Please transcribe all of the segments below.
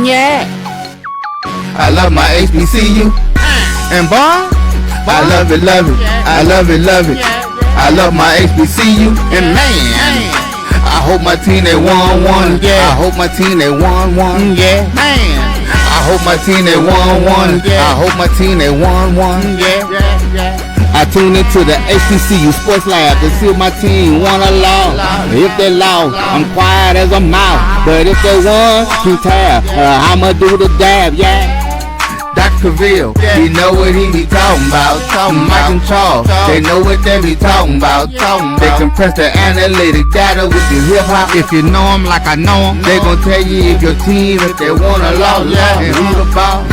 Yeah. I love my HBCU. And boy, I love it, love it. I love it, love it. I love my HBCU. And man, I hope my team they won. I hope my team they won. Yeah. Man, I hope my team they won. I hope my team they won. Yeah. I tune into the HBCU Sports Lab to see if my team won or lost. If they lost, I'm quiet as a mouse. But if they won, keep tab. I'ma do the dab, yeah. Dr. Cavil, he know what he be talking about. Mike and Charles, they know what they be talking about. They compress the analytic data with the hip hop. If you know them like I know them, they gon' tell you if your team, if they won or lost, and who the ball.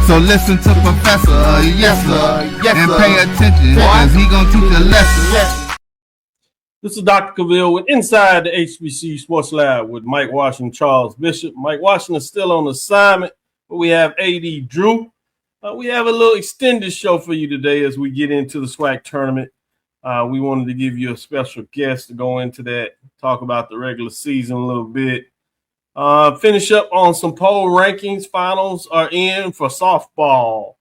So listen to Professor, yes sir, and pay attention, cause he gonna teach a lesson. This is Dr. Cavil with Inside the HBCU Sports Lab with Mike Washington, Charles Bishop. Mike Washington is still on assignment, but we have AD Drew. We have a little extended show for you today as we get into the SWAC tournament. We wanted to give you a special guest to go into that, talk about the regular season a little bit. Finish up on some poll rankings. Finals are in for softball,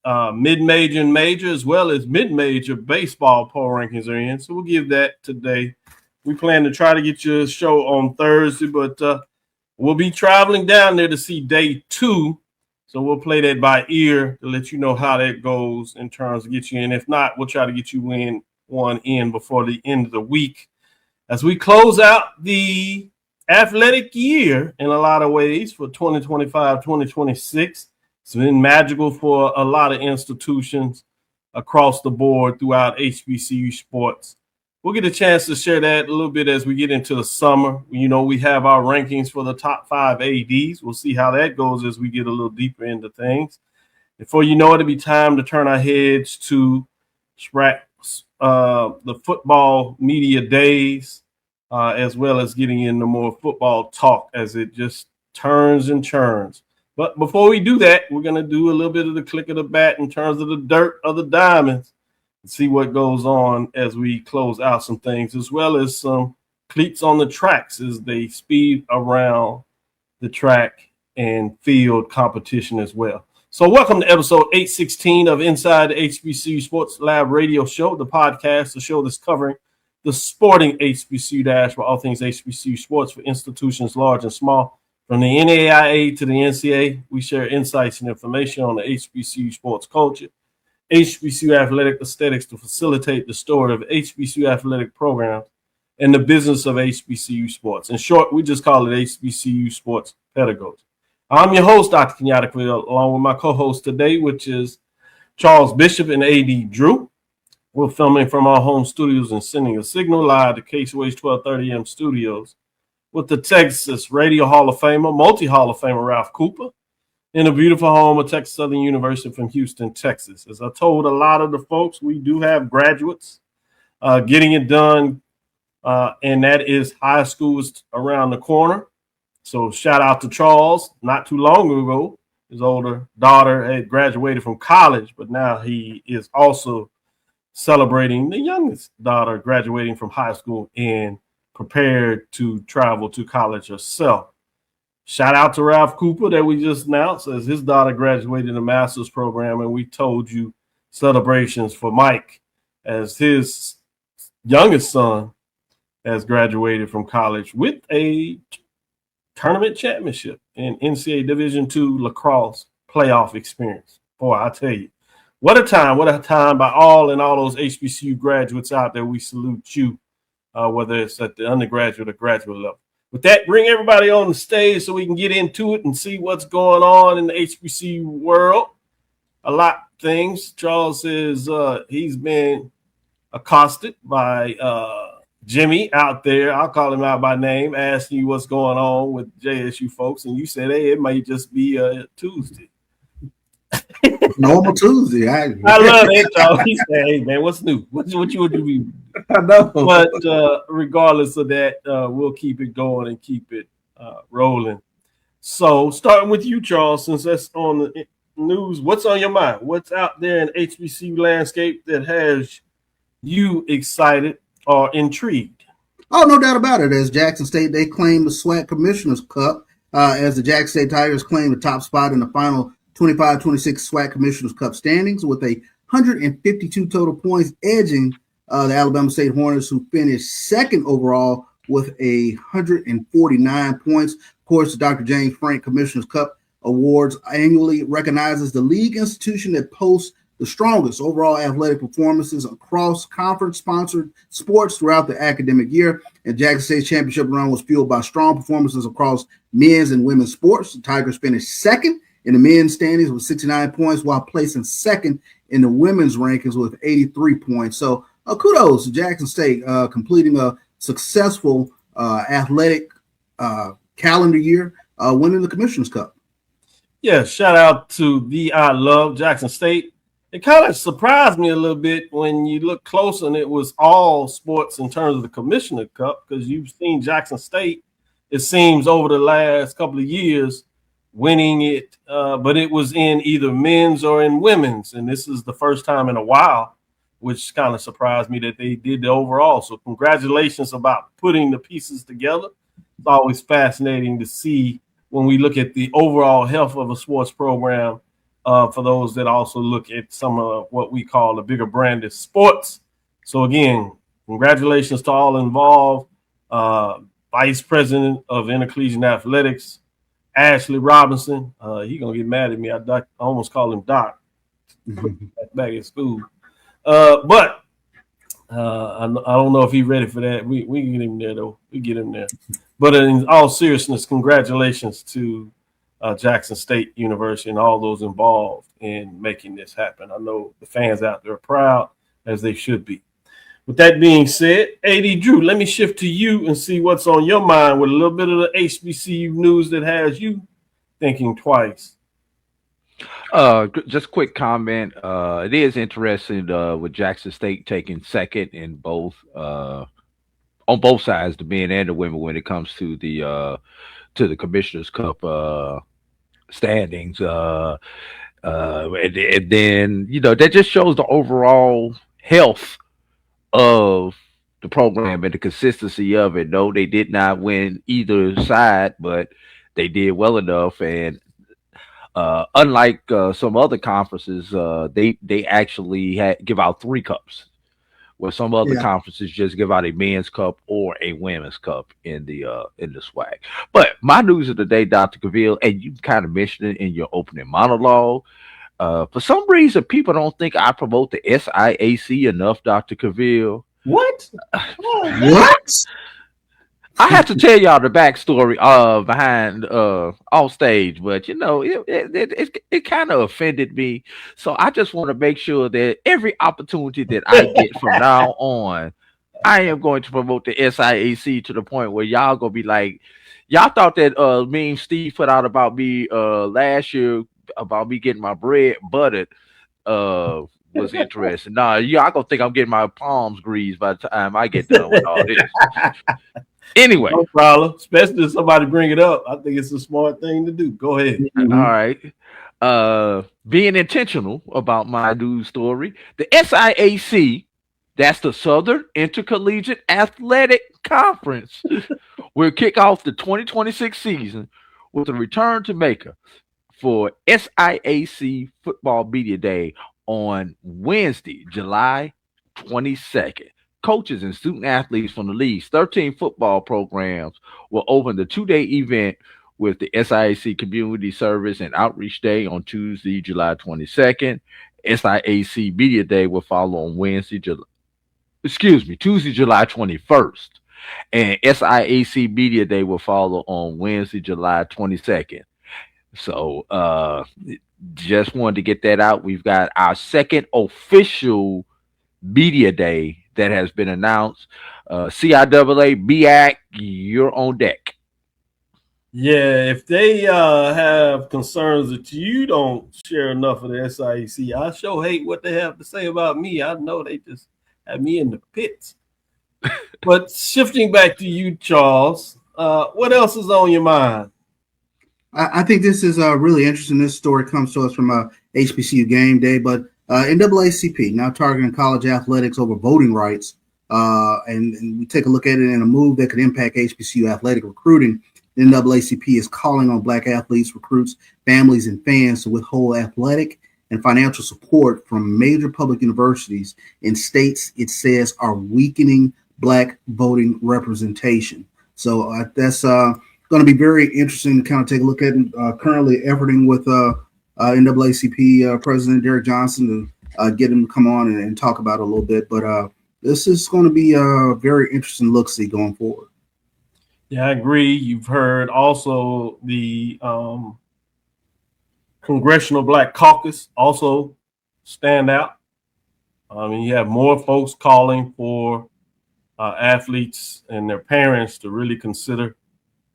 mid-major and major, as well as mid-major baseball poll rankings are in. So we'll give that today. We plan to try to get you a show on Thursday, but we'll be traveling down there to see day 2. So we'll play that by ear to let you know how that goes in terms of get you in. If not, we'll try to get you one in before the end of the week. As we close out the athletic year in a lot of ways for 2025-2026. It's been magical for a lot of institutions across the board throughout HBCU sports. We'll get a chance to share that a little bit as we get into the summer. You know, we have our rankings for the top 5 ADs. We'll see how that goes as we get a little deeper into things. Before you know it, it'll be time to turn our heads to the football media days. As well as getting into more football talk as it just turns and churns. But before we do that, we're going to do a little bit of the click of the bat in terms of the dirt of the diamonds and see what goes on as we close out some things, as well as some cleats on the tracks as they speed around the track and field competition as well. So welcome to episode 816 of Inside the HBCU Sports Lab radio show, the podcast, the show that's covering the sporting HBCU dash for all things HBCU sports for institutions large and small. From the NAIA to the NCAA, we share insights and information on the HBCU sports culture, HBCU athletic aesthetics to facilitate the story of HBCU athletic programs and the business of HBCU sports. In short, we just call it HBCU sports pedagogy. I'm your host, Dr. Kenyatta, along with my co-host today, which is Charles Bishop and AD Drew. We're filming from our home studios and sending a signal live to KCOH 1230 AM studios with the Texas Radio Hall of Famer, multi-Hall of Famer Ralph Cooper, in a beautiful home of Texas Southern University from Houston, Texas. As I told a lot of the folks, we do have graduates getting it done, and that is high school is around the corner. So shout out to Charles. Not too long ago, his older daughter had graduated from college, but now he is also celebrating the youngest daughter graduating from high school and prepared to travel to college herself. Shout out to Ralph Cooper that we just announced as his daughter graduated a master's program, and we told you celebrations for Mike as his youngest son has graduated from college with a tournament championship in NCAA Division II lacrosse playoff experience. Boy, I tell you, what a time by all those HBCU graduates out there. We salute you, whether it's at the undergraduate or graduate level. With that, bring everybody on the stage so we can get into it and see what's going on in the HBCU world. A lot of things. Charles says he's been accosted by Jimmy out there. I'll call him out by name, asking you what's going on with JSU folks. And you said, hey, it might just be Tuesday. Normal Tuesday. I love it, Charles. He said, hey, man, what's new? What you would do? I know. But regardless of that, we'll keep it going and keep it rolling. So starting with you, Charles, since that's on the news, what's on your mind? What's out there in HBCU landscape that has you excited or intrigued? Oh, no doubt about it. As Jackson State, they claim the SWAC Commissioner's Cup as the Jackson State Tigers claim the top spot in the final 25-26 SWAC Commissioners Cup standings with 152 total points, edging the Alabama State Hornets, who finished second overall with 149 points. Of course, the Dr. James Frank Commissioners Cup Awards annually recognizes the league institution that posts the strongest overall athletic performances across conference-sponsored sports throughout the academic year. And Jackson State's championship run was fueled by strong performances across men's and women's sports. The Tigers finished second in the men's standings with 69 points, while placing second in the women's rankings with 83 points. So kudos to Jackson State completing a successful athletic calendar year, winning the Commissioners Cup. Yeah, shout out to I Love Jackson State. It kind of surprised me a little bit when you look close and it was all sports in terms of the Commissioner Cup, because you've seen Jackson State, it seems, over the last couple of years winning it, but it was in either men's or in women's, and this is the first time in a while, which kind of surprised me that they did the overall. So congratulations about putting the pieces together. It's always fascinating to see when we look at the overall health of a sports program, for those that also look at some of what we call the bigger branded sports. So again, congratulations to all involved. Vice President of Intercollegiate Athletics, Ashley Robinson. He gonna get mad at me. I almost called him Doc back at school. But I don't know if he's ready for that. We can get him there, though. We get him there. But in all seriousness, congratulations to Jackson State University and all those involved in making this happen. I know the fans out there are proud, as they should be. With that being said, AD Drew, let me shift to you and see what's on your mind with a little bit of the HBCU news that has you thinking twice. Just quick comment. It is interesting with Jackson State taking second in both on both sides, the men and the women, when it comes to the Commissioners Cup standings. And then, that just shows the overall health of the program and the consistency of it. No, they did not win either side, but they did well enough. And unlike some other conferences, they actually give out 3 cups, where some other conferences just give out a men's cup or a women's cup in the SWAC. But my news of the day, Dr. Cavil, and you kind of mentioned it in your opening monologue. For some reason, people don't think I promote the SIAC enough, Dr. Cavil. What? What? I have to tell y'all the backstory behind off stage, but it kind of offended me. So I just want to make sure that every opportunity that I get from now on, I am going to promote the SIAC to the point where y'all gonna be like, y'all thought that me and Steve put out about me last year about me getting my bread buttered was interesting. Nah, y'all gonna think I'm getting my palms greased by the time I get done with all this. Anyway, no problem. Especially if somebody bring it up, I think it's a smart thing to do. Go ahead. All right. Being intentional about my news story, the SIAC, that's the Southern Intercollegiate Athletic Conference, will kick off the 2026 season with a return to Macon for SIAC Football Media Day on Wednesday, July 22nd. Coaches and student athletes from the league's 13 football programs will open the 2-day event with the SIAC Community Service and Outreach Day on Tuesday, July 22nd. SIAC Media Day will follow on Tuesday, July 21st. And SIAC Media Day will follow on Wednesday, July 22nd. So just wanted to get that out. We've got our second official Media Day that has been announced. CIAA, MEAC, you're on deck. Yeah, if they have concerns that you don't share enough of the SIAC, I sure hate what they have to say about me. I know they just have me in the pits. But shifting back to you, Charles, what else is on your mind? I think this is really interesting. This story comes to us from HBCU Game Day, but NAACP now targeting college athletics over voting rights, and we take a look at it in a move that could impact HBCU athletic recruiting. NAACP is calling on Black athletes, recruits, families, and fans to withhold athletic and financial support from major public universities in states it says are weakening Black voting representation. So that's going to be very interesting to kind of take a look at. Currently efforting with NAACP President Derek Johnson to get him to come on and talk about it a little bit. But this is going to be a very interesting look-see going forward. Yeah, I agree. You've heard also the Congressional Black Caucus also stand out. I mean, you have more folks calling for athletes and their parents to really consider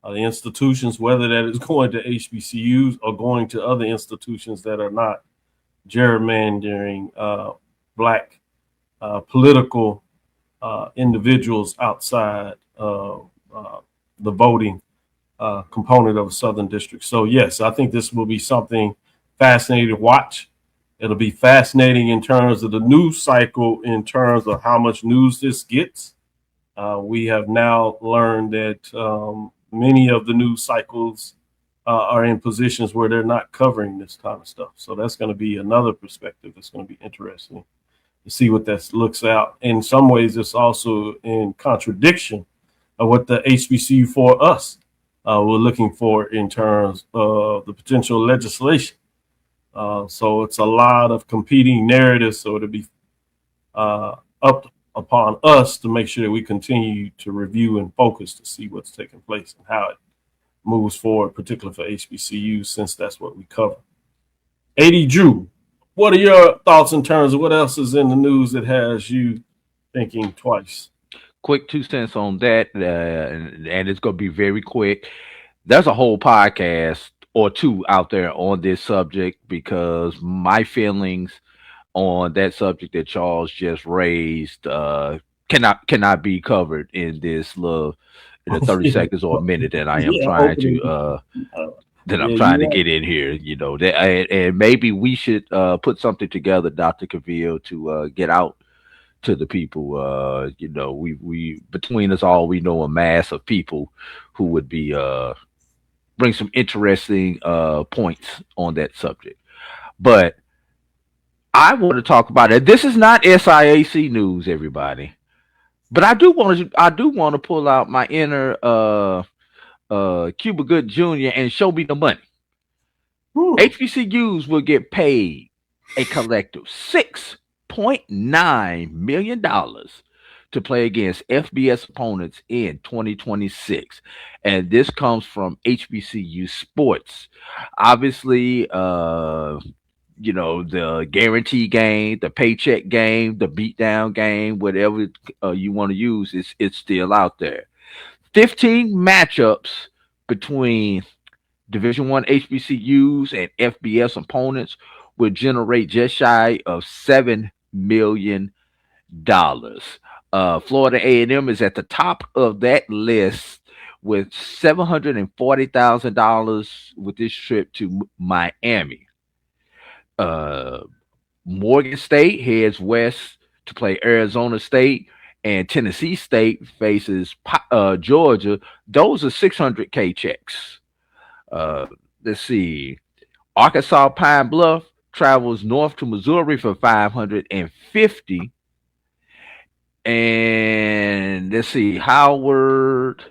the institutions, whether that is going to HBCUs or going to other institutions that are not gerrymandering Black political individuals outside the voting component of a Southern District. So yes, I think this will be something fascinating to watch. It'll be fascinating in terms of the news cycle, in terms of how much news this gets. We have now learned that many of the news cycles are in positions where they're not covering this kind of stuff. So that's going to be another perspective that's going to be interesting to see what that looks out. In some ways, it's also in contradiction of what the HBCU for us we're looking for in terms of the potential legislation. So it's a lot of competing narratives. So it'll be up upon us to make sure that we continue to review and focus to see what's taking place and how it moves forward, particularly for HBCUs, since that's what we cover. 80 Drew, what are your thoughts in terms of what else is in the news that has you thinking twice? Quick 2 cents on that, and it's going to be very quick. There's a whole podcast or two out there on this subject, because my feelings on that subject that Charles just raised cannot be covered in this little 30 seconds or a minute that I am trying to get in here. You know, and maybe we should put something together, Dr. Cavil, to get out to the people. You know, we between us all, we know a mass of people who would be bring some interesting points on that subject. But I want to talk about it. This is not SIAC news, everybody, but I do want to pull out my inner Cuba Good Jr. and show me the money. Ooh. HBCUs will get paid a collective $6.9 million to play against FBS opponents in 2026. And this comes from HBCU Sports. Obviously, you know, the guarantee game, the paycheck game, the beatdown game, whatever you want to use, it's still out there. 15 matchups between Division I HBCUs and FBS opponents would generate just shy of $7 million. Florida A&M is at the top of that list with $740,000 with this trip to Miami. Morgan State heads west to play Arizona State, and Tennessee State faces Georgia. Those are 600K checks. Let's see. Arkansas Pine Bluff travels north to Missouri for 550. And let's see, Howard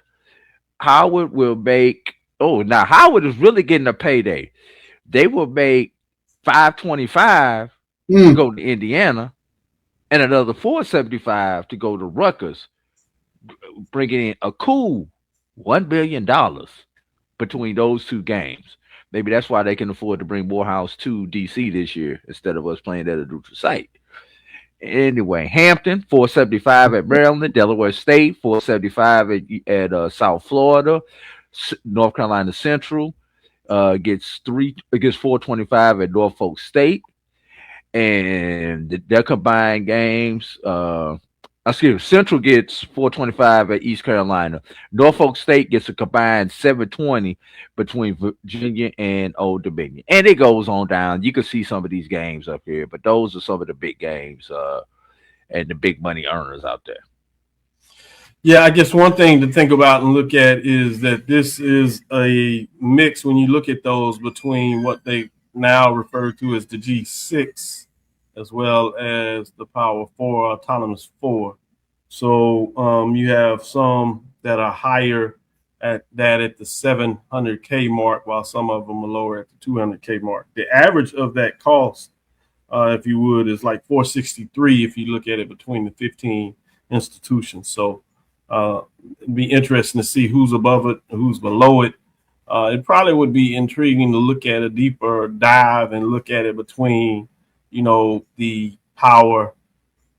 will make, now Howard is really getting a payday. They will make 525 to go to Indiana and another 475 to go to Rutgers, bringing in a cool $1 billion between those two games. Maybe that's why they can afford to bring Morehouse to DC this year instead of us playing at a neutral site. Anyway, Hampton, 475 at Maryland, Delaware State, 475 at South Florida, North Carolina Central gets 425 at Norfolk State, and their combined games. Central gets 425 at East Carolina. Norfolk State gets a combined 720 between Virginia and Old Dominion. And it goes on down. You can see some of these games up here, but those are some of the big games and the big money earners out there. Yeah, I guess one thing to think about and look at is that this is a mix when you look at those between what they now refer to as the G6 as well as the Power 4, Autonomous 4. So you have some that are higher at the 700K mark, while some of them are lower at the 200K mark. The average of that cost, if you would, is like 463 if you look at it between the 15 institutions. So it'd be interesting to see who's above it, who's below it. It probably would be intriguing to look at a deeper dive and look at it between, the power,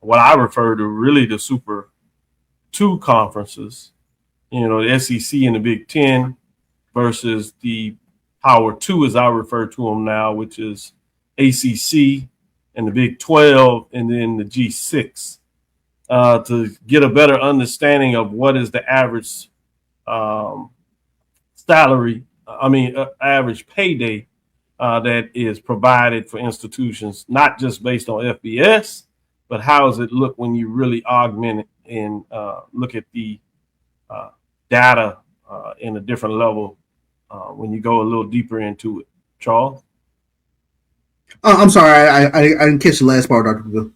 what I refer to really the Super 2 conferences, the SEC and the Big Ten versus the Power 2, as I refer to them now, which is ACC and the Big 12 and then the G6. To get a better understanding of what is the average average payday that is provided for institutions, not just based on FBS, but how does it look when you really augment it and look at the data in a different level when you go a little deeper into it. Charles? I'm sorry, I didn't catch the last part, Dr. Bill.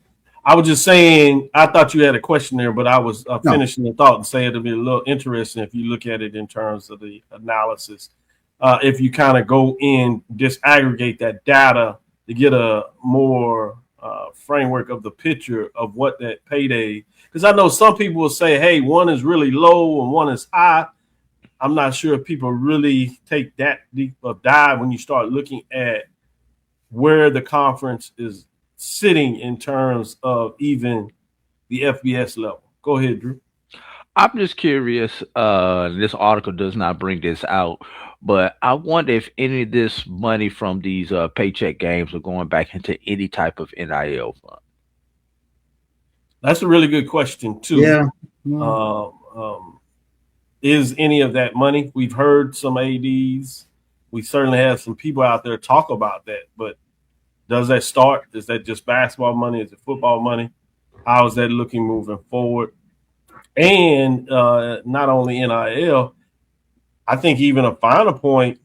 I was just saying, I thought you had a question there, but I was finishing the thought and saying it'll be a little interesting if you look at it in terms of the analysis. If you kind of go in, disaggregate that data to get a more framework of the picture of what that payday, because I know some people will say, hey, one is really low and one is high. I'm not sure if people really take that deep of dive when you start looking at where the conference is sitting in terms of even the FBS level. Go ahead, Drew. I'm just curious. This article does not bring this out, but I wonder if any of this money from these paycheck games are going back into any type of NIL fund. That's a really good question too. Yeah. Is any of that money? We've heard some ADs. We certainly have some people out there talk about that, but does that start? Is that just basketball money? Is it football money? How is that looking moving forward? And not only NIL, I think even a final point,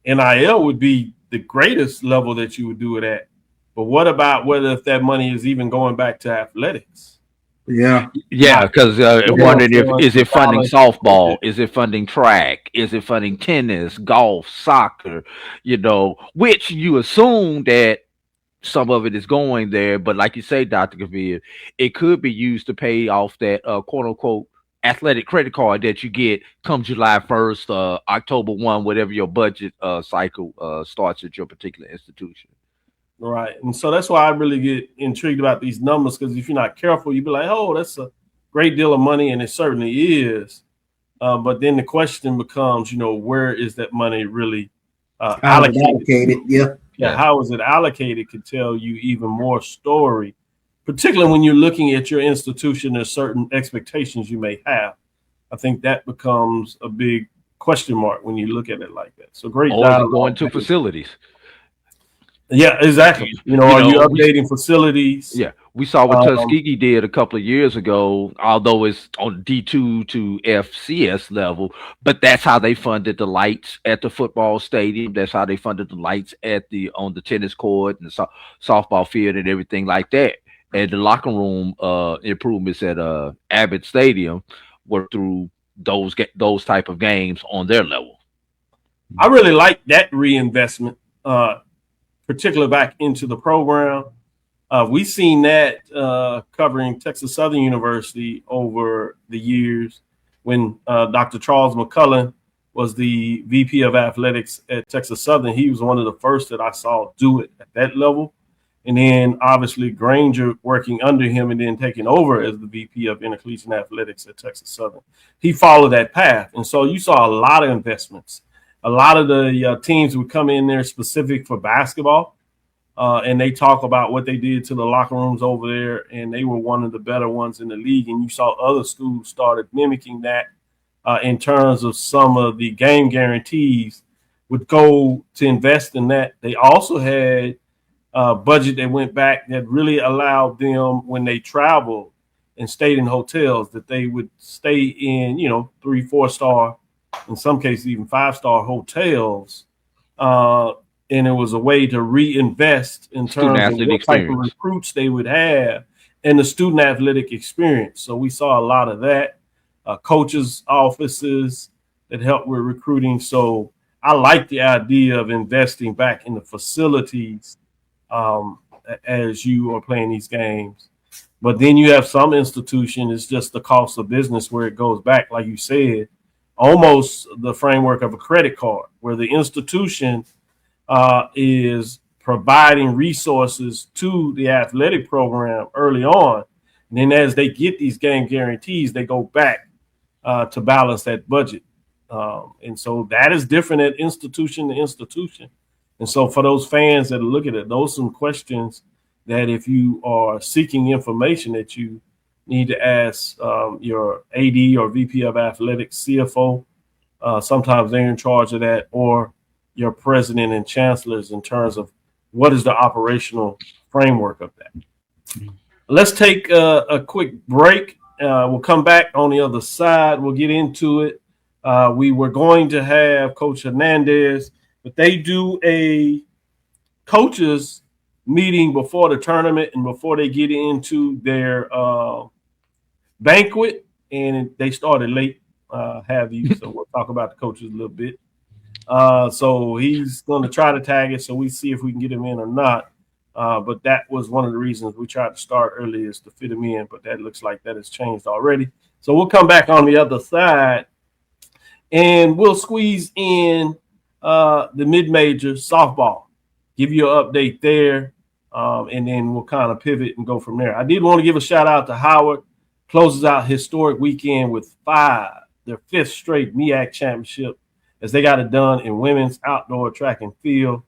NIL would be the greatest level that you would do it at. But what about whether if that money is even going back to athletics? Yeah. Because I'm wondering is it funding softball? Is it funding track? Is it funding tennis, golf, soccer? Which you assume that some of it is going there, but like you say, Dr. Cavil, it could be used to pay off that quote unquote athletic credit card that you get come July 1st, October 1, whatever your budget cycle starts at your particular institution. Right. And so that's why I really get intrigued about these numbers, because if you're not careful, you'd be like, oh, that's a great deal of money, and it certainly is. But then the question becomes, where is that money really allocated? Yeah, how is it allocated could tell you even more story, particularly when you're looking at your institution. There's certain expectations you may have. I think that becomes a big question mark when you look at it like that. So great. Or going to facilities. Yeah, exactly. Are you updating facilities? Yeah, we saw what Tuskegee did a couple of years ago, although it's on D2 to FCS level, but that's how they funded the lights at the football stadium. That's how they funded the lights on the tennis court and the softball field and everything like that. And the locker room improvements at Abbott Stadium were through those type of games on their level. I really like that reinvestment. Particularly back into the program. We've seen that covering Texas Southern University over the years when Dr. Charles McCullen was the VP of athletics at Texas Southern. He was one of the first that I saw do it at that level. And then obviously Granger working under him and then taking over as the VP of intercollegiate athletics at Texas Southern. He followed that path. And so you saw a lot of investments. A lot of the teams would come in there specific for basketball, and they talk about what they did to the locker rooms over there, and they were one of the better ones in the league. And you saw other schools started mimicking that in terms of some of the game guarantees would go to invest in that. They also had a budget that went back that really allowed them, when they traveled, and stayed in hotels, that they would stay in, 3-4 star, in some cases even 5-star hotels. And it was a way to reinvest in terms of what type of recruits they would have and the student athletic experience. So we saw a lot of that, coaches' offices that help with recruiting. So I like the idea of investing back in the facilities as you are playing these games. But then you have some institution, it's just the cost of business where it goes back, like you said, almost the framework of a credit card, where the institution is providing resources to the athletic program early on. And then as they get these game guarantees, they go back to balance that budget. And so that is different at institution to institution. And so for those fans that look at it, those are some questions that if you are seeking information that you need to ask your AD or VP of athletics, CFO. Sometimes they're in charge of that, or your president and chancellors in terms of what is the operational framework of that. Let's take a quick break. We'll come back on the other side. We'll get into it. We were going to have Coach Hernandez, but they do a coaches meeting before the tournament and before they get into their banquet, and they started late, so we'll talk about the coaches a little bit. So he's going to try to tag it, so we see if we can get him in or not. But that was one of the reasons we tried to start early, is to fit him in, but that looks like that has changed already. So we'll come back on the other side, and we'll squeeze in the mid-major softball, give you an update there, and then we'll kind of pivot and go from there. I did want to give a shout-out to Howard. Closes out historic weekend with their fifth straight MEAC championship, as they got it done in women's outdoor track and field.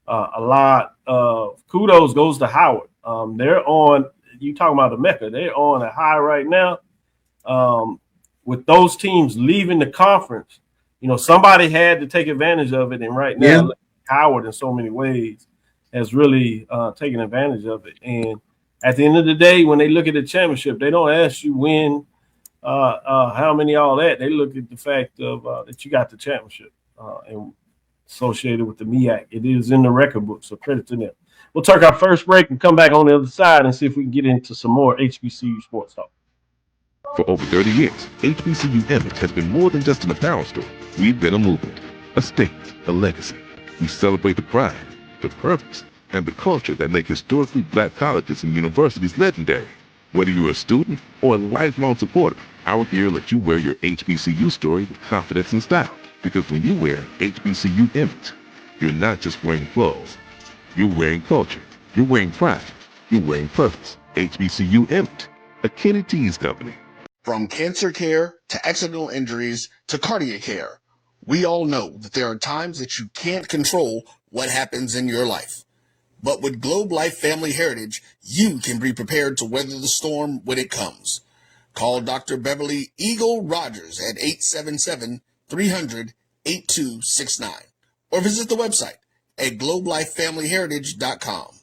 A lot of kudos goes to Howard. They're on, you talking about the Mecca, they're on a high right now. With those teams leaving the conference, somebody had to take advantage of it. And right now, Howard in so many ways has really taken advantage of it. And at the end of the day, when they look at the championship, they don't ask you when, how many, all that. They look at the fact of that you got the championship and associated with the MEAC. It is in the record book, so credit to them. We'll take our first break and come back on the other side and see if we can get into some more HBCU sports talk. For over 30 years, HBCU Image has been more than just an apparel store. We've been a movement, a state, a legacy. We celebrate the pride, the purpose, and the culture that make historically black colleges and universities legendary. Whether you're a student or a lifelong supporter, our gear lets you wear your HBCU story with confidence and style. Because when you wear HBCU Image, you're not just wearing clothes. You're wearing culture. You're wearing pride. You're wearing purpose. HBCU Image, a Kenny T's company. From cancer care to accidental injuries to cardiac care, we all know that there are times that you can't control what happens in your life. But with Globe Life Family Heritage, you can be prepared to weather the storm when it comes. Call Dr. Beverly Eagle Rogers at 877-300-8269 or visit the website at globelifefamilyheritage.com.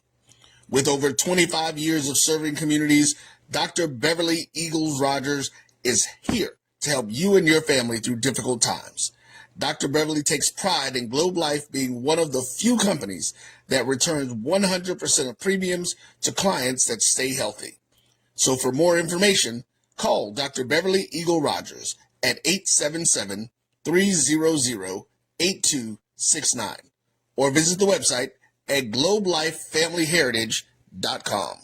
With over 25 years of serving communities, Dr. Beverly Eagles Rogers is here to help you and your family through difficult times. Dr. Beverly takes pride in Globe Life being one of the few companies that returns 100% of premiums to clients that stay healthy. So for more information, call Dr. Beverly Eagle Rogers at 877-300-8269 or visit the website at globelifefamilyheritage.com.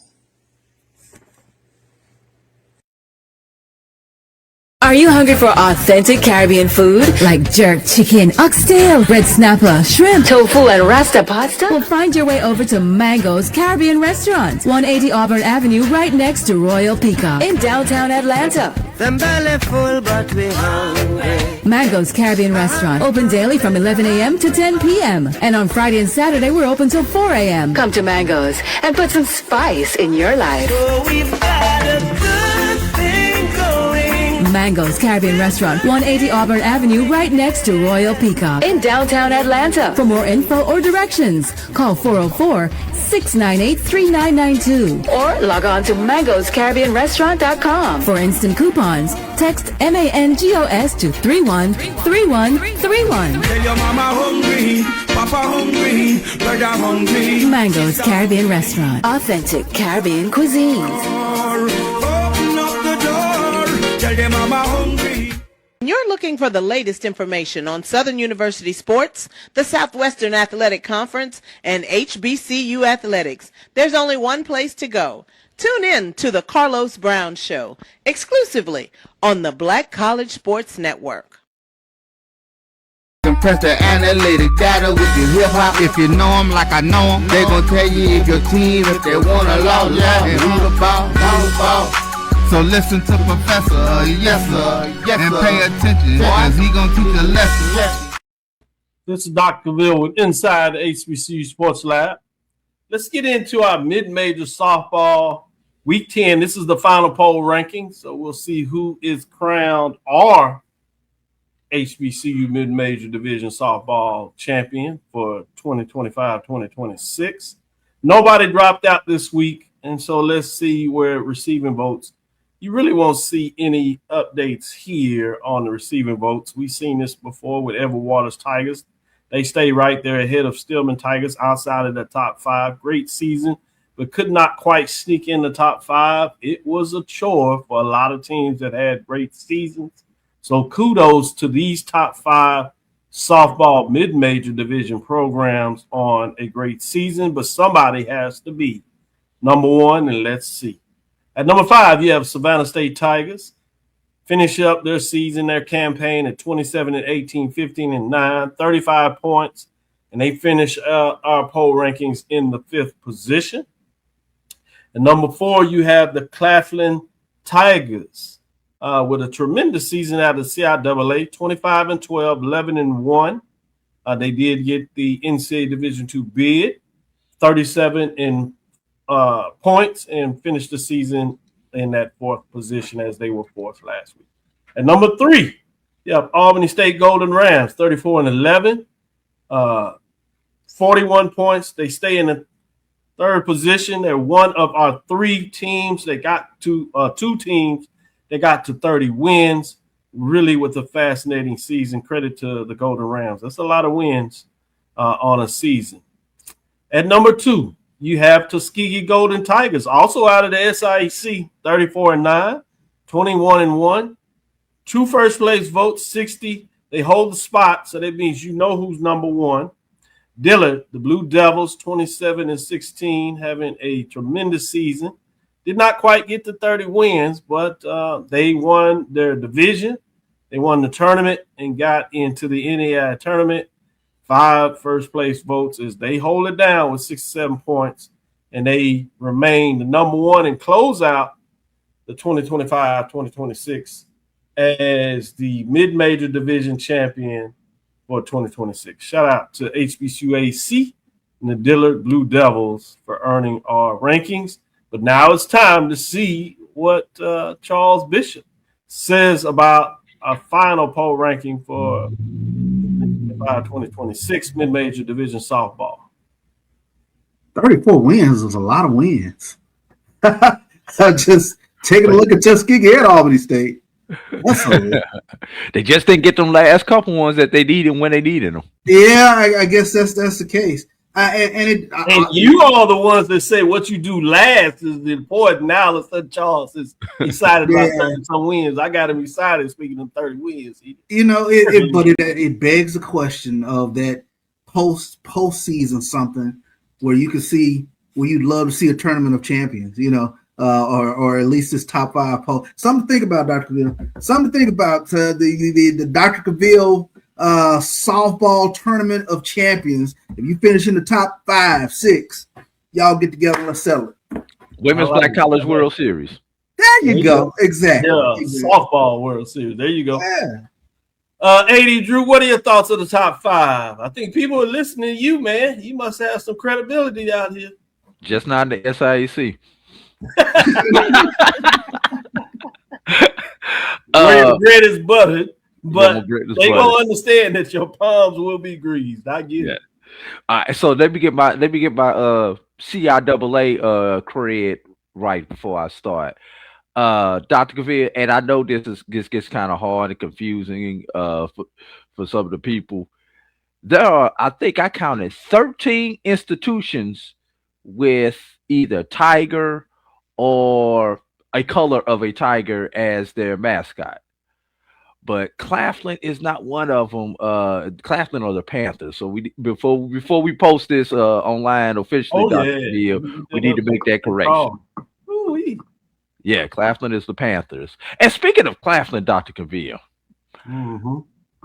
Are you hungry for authentic Caribbean food like jerk chicken, oxtail, red snapper, shrimp, tofu, and rasta pasta? Well, find your way over to Mango's Caribbean Restaurant, 180 Auburn Avenue, right next to Royal Peacock in downtown Atlanta. Them belly full, but we hungry. Mango's Caribbean Restaurant, open daily from 11 a.m. to 10 p.m. And on Friday and Saturday, we're open till 4 a.m. Come to Mango's and put some spice in your life. So we've got a good thing going. Mango's Caribbean Restaurant, 180 Auburn Avenue, right next to Royal Peacock in downtown Atlanta. For more info or directions, call 404-6 698-3992. Or log on to mangoscaribbeanrestaurant.com. For instant coupons, text MANGOS to 313131. Tell your mama hungry, papa hungry, brother hungry. Mango's Caribbean Restaurant. Authentic Caribbean cuisines. Open up the door, tell them mama hungry. You're looking for the latest information on Southern University sports, the Southwestern Athletic Conference, and HBCU athletics. There's only one place to go. Tune in to the Carlos Brown Show, exclusively on the Black College Sports Network. Compress the analytic data with your hip hop. If you know them like I know them, they gon' tell you if your team, if they want a law, and who the ball. So listen to Professor, yes sir, and pay attention, cause he gon' teach a lesson. This is Dr. Cavil with Inside the HBCU Sports Lab. Let's get into our mid-major softball week 10. This is the final poll ranking, so we'll see who is crowned our HBCU mid-major division softball champion for 2025-2026. Nobody dropped out this week, and so let's see where receiving votes. You really won't see any updates here on the receiving votes. We've seen this before with Edward Waters Tigers. They stay right there ahead of Stillman Tigers outside of the top 5. Great season, but could not quite sneak in the top 5. It was a chore for a lot of teams that had great seasons. So kudos to these top 5 softball mid-major division programs on a great season, but somebody has to be number 1, and let's see. At number 5, you have Savannah State Tigers. Finish up their season, their campaign at 27-18, 15-9, 35 points, and they finish our poll rankings in the 5th position. At number 4, you have the Claflin Tigers with a tremendous season out of CIAA, 25-12, 11-1. They did get the NCAA Division II bid, 37 in points, and finished the season in that 4th position as they were 4th last week. At number 3, you have Albany State Golden Rams, 34-11, 41 points. They stay in the 3rd position. They're one of our 3 teams. They got to 2 teams. They got to 30 wins, really with a fascinating season. Credit to the Golden Rams. That's a lot of wins on a season. At number 2, you have Tuskegee Golden Tigers, also out of the SIAC, 34-9, 21-1. 2 first place votes, 60. They hold the spot, so that means you know who's number 1. Dillard, the Blue Devils, 27-16, having a tremendous season. Did not quite get to 30 wins, but they won their division. They won the tournament and got into the NAACP tournament. 5 first place votes as they hold it down with 67 points, and they remain the number 1 and close out the 2025-2026 as the mid-major division champion for 2026. Shout out to HBCUAC and the Dillard Blue Devils for earning our rankings. But now it's time to see what Charles Bishop says about our final poll ranking for 2026 mid-major division softball. 34 wins is a lot of wins. Just taking a look at Tuskegee and Albany State. They just didn't get them last couple ones that they needed when they needed them. Yeah, I guess that's the case. And you are the ones that say what you do last is the important. Now, Mr. Charles is excited about 30 some wins. I got him excited speaking of 30 wins. You know, it begs the question of that postseason something where you can see where you'd love to see a tournament of champions. You know. Or at least this top 5 poll. Something to think about, Dr. Cavil. Something to think about the Dr. Cavil softball tournament of champions. If you finish in the top 5, 6, y'all get together and let's settle it. Women's Black College World Series. There you go. Exactly. Yeah, softball World Series. There you go. Yeah. AD Drew, what are your thoughts of the top 5? I think people are listening to you, man. You must have some credibility out here. Just not in the SIAC. Bread is buttered, but they gonna understand that your palms will be greased. I get it. So let me get my CIAA cred right before I start. Dr. Cavil, and I know this gets kind of hard and confusing for some of the people. There are, I think I counted 13 institutions with either tiger or a color of a tiger as their mascot. But Claflin is not one of them. Claflin are the Panthers. So we before we post this online officially, Oh Dr. yeah, Cavil, we need to make that correction. Ooh-wee. Yeah, Claflin is the Panthers. And speaking of Claflin, Dr. Cavil, Mm-hmm.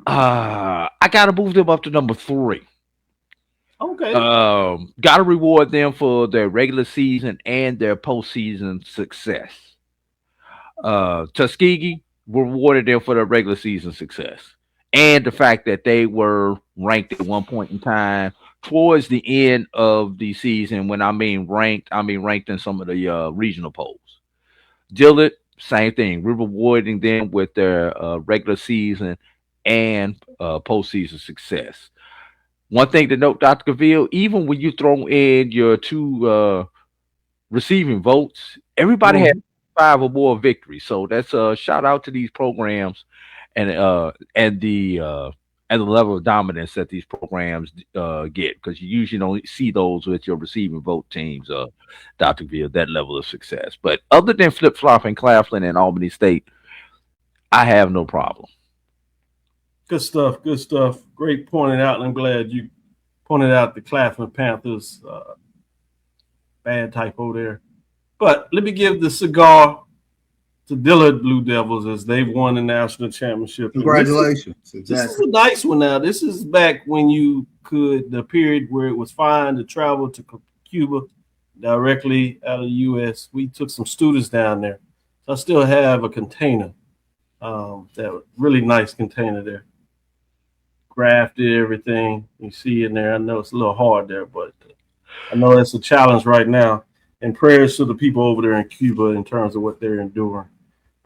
I gotta move them up to number 3. Okay. Gotta reward them for their regular season and their postseason success. Tuskegee rewarded them for their regular season success and the fact that they were ranked at one point in time towards the end of the season. When I mean ranked in some of the regional polls. Dillard, same thing. We're rewarding them with their regular season and postseason success. One thing to note, Dr. Cavil, even when you throw in your 2 receiving votes, everybody had 5 or more victories. So that's a shout out to these programs and the level of dominance that these programs get, because you usually don't see those with your receiving vote teams, Dr. Cavil, that level of success. But other than flip flopping Claflin and Albany State, I have no problem. Good stuff. Good stuff. Great pointing out. And I'm glad you pointed out the Claflin Panthers. Bad typo there. But let me give the cigar to Dillard Blue Devils as they've won the national championship. Congratulations. This is a nice one now. This is back when you could, the period where it was fine to travel to Cuba directly out of the U.S. We took some students down there. So I still have a container, that really nice container there. Grafted everything you see in there. I know it's a little hard there, but I know that's a challenge right now. And prayers to the people over there in Cuba in terms of what they're enduring.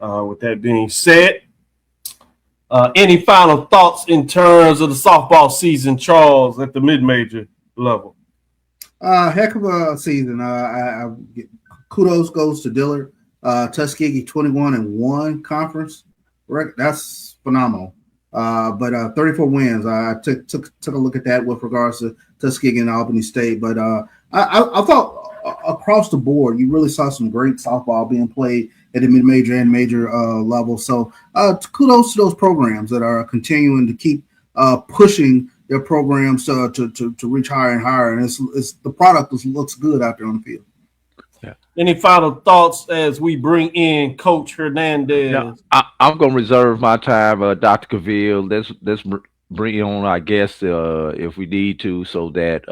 With that being said, any final thoughts in terms of the softball season, Charles, at the mid-major level? Heck of a season. Kudos goes to Dillard. Tuskegee 21-1 conference. That's phenomenal. But 34 wins. I took a look at that with regards to Tuskegee and Albany State. But I thought across the board, you really saw some great softball being played at the mid-major and major level. So kudos to those programs that are continuing to keep pushing their programs to reach higher and higher. And it's the product looks good out there on the field. Yeah. Any final thoughts as we bring in Coach Hernandez? Yeah, I'm going to reserve my time, Dr. Cavil. Let's bring on our guest if we need to, so that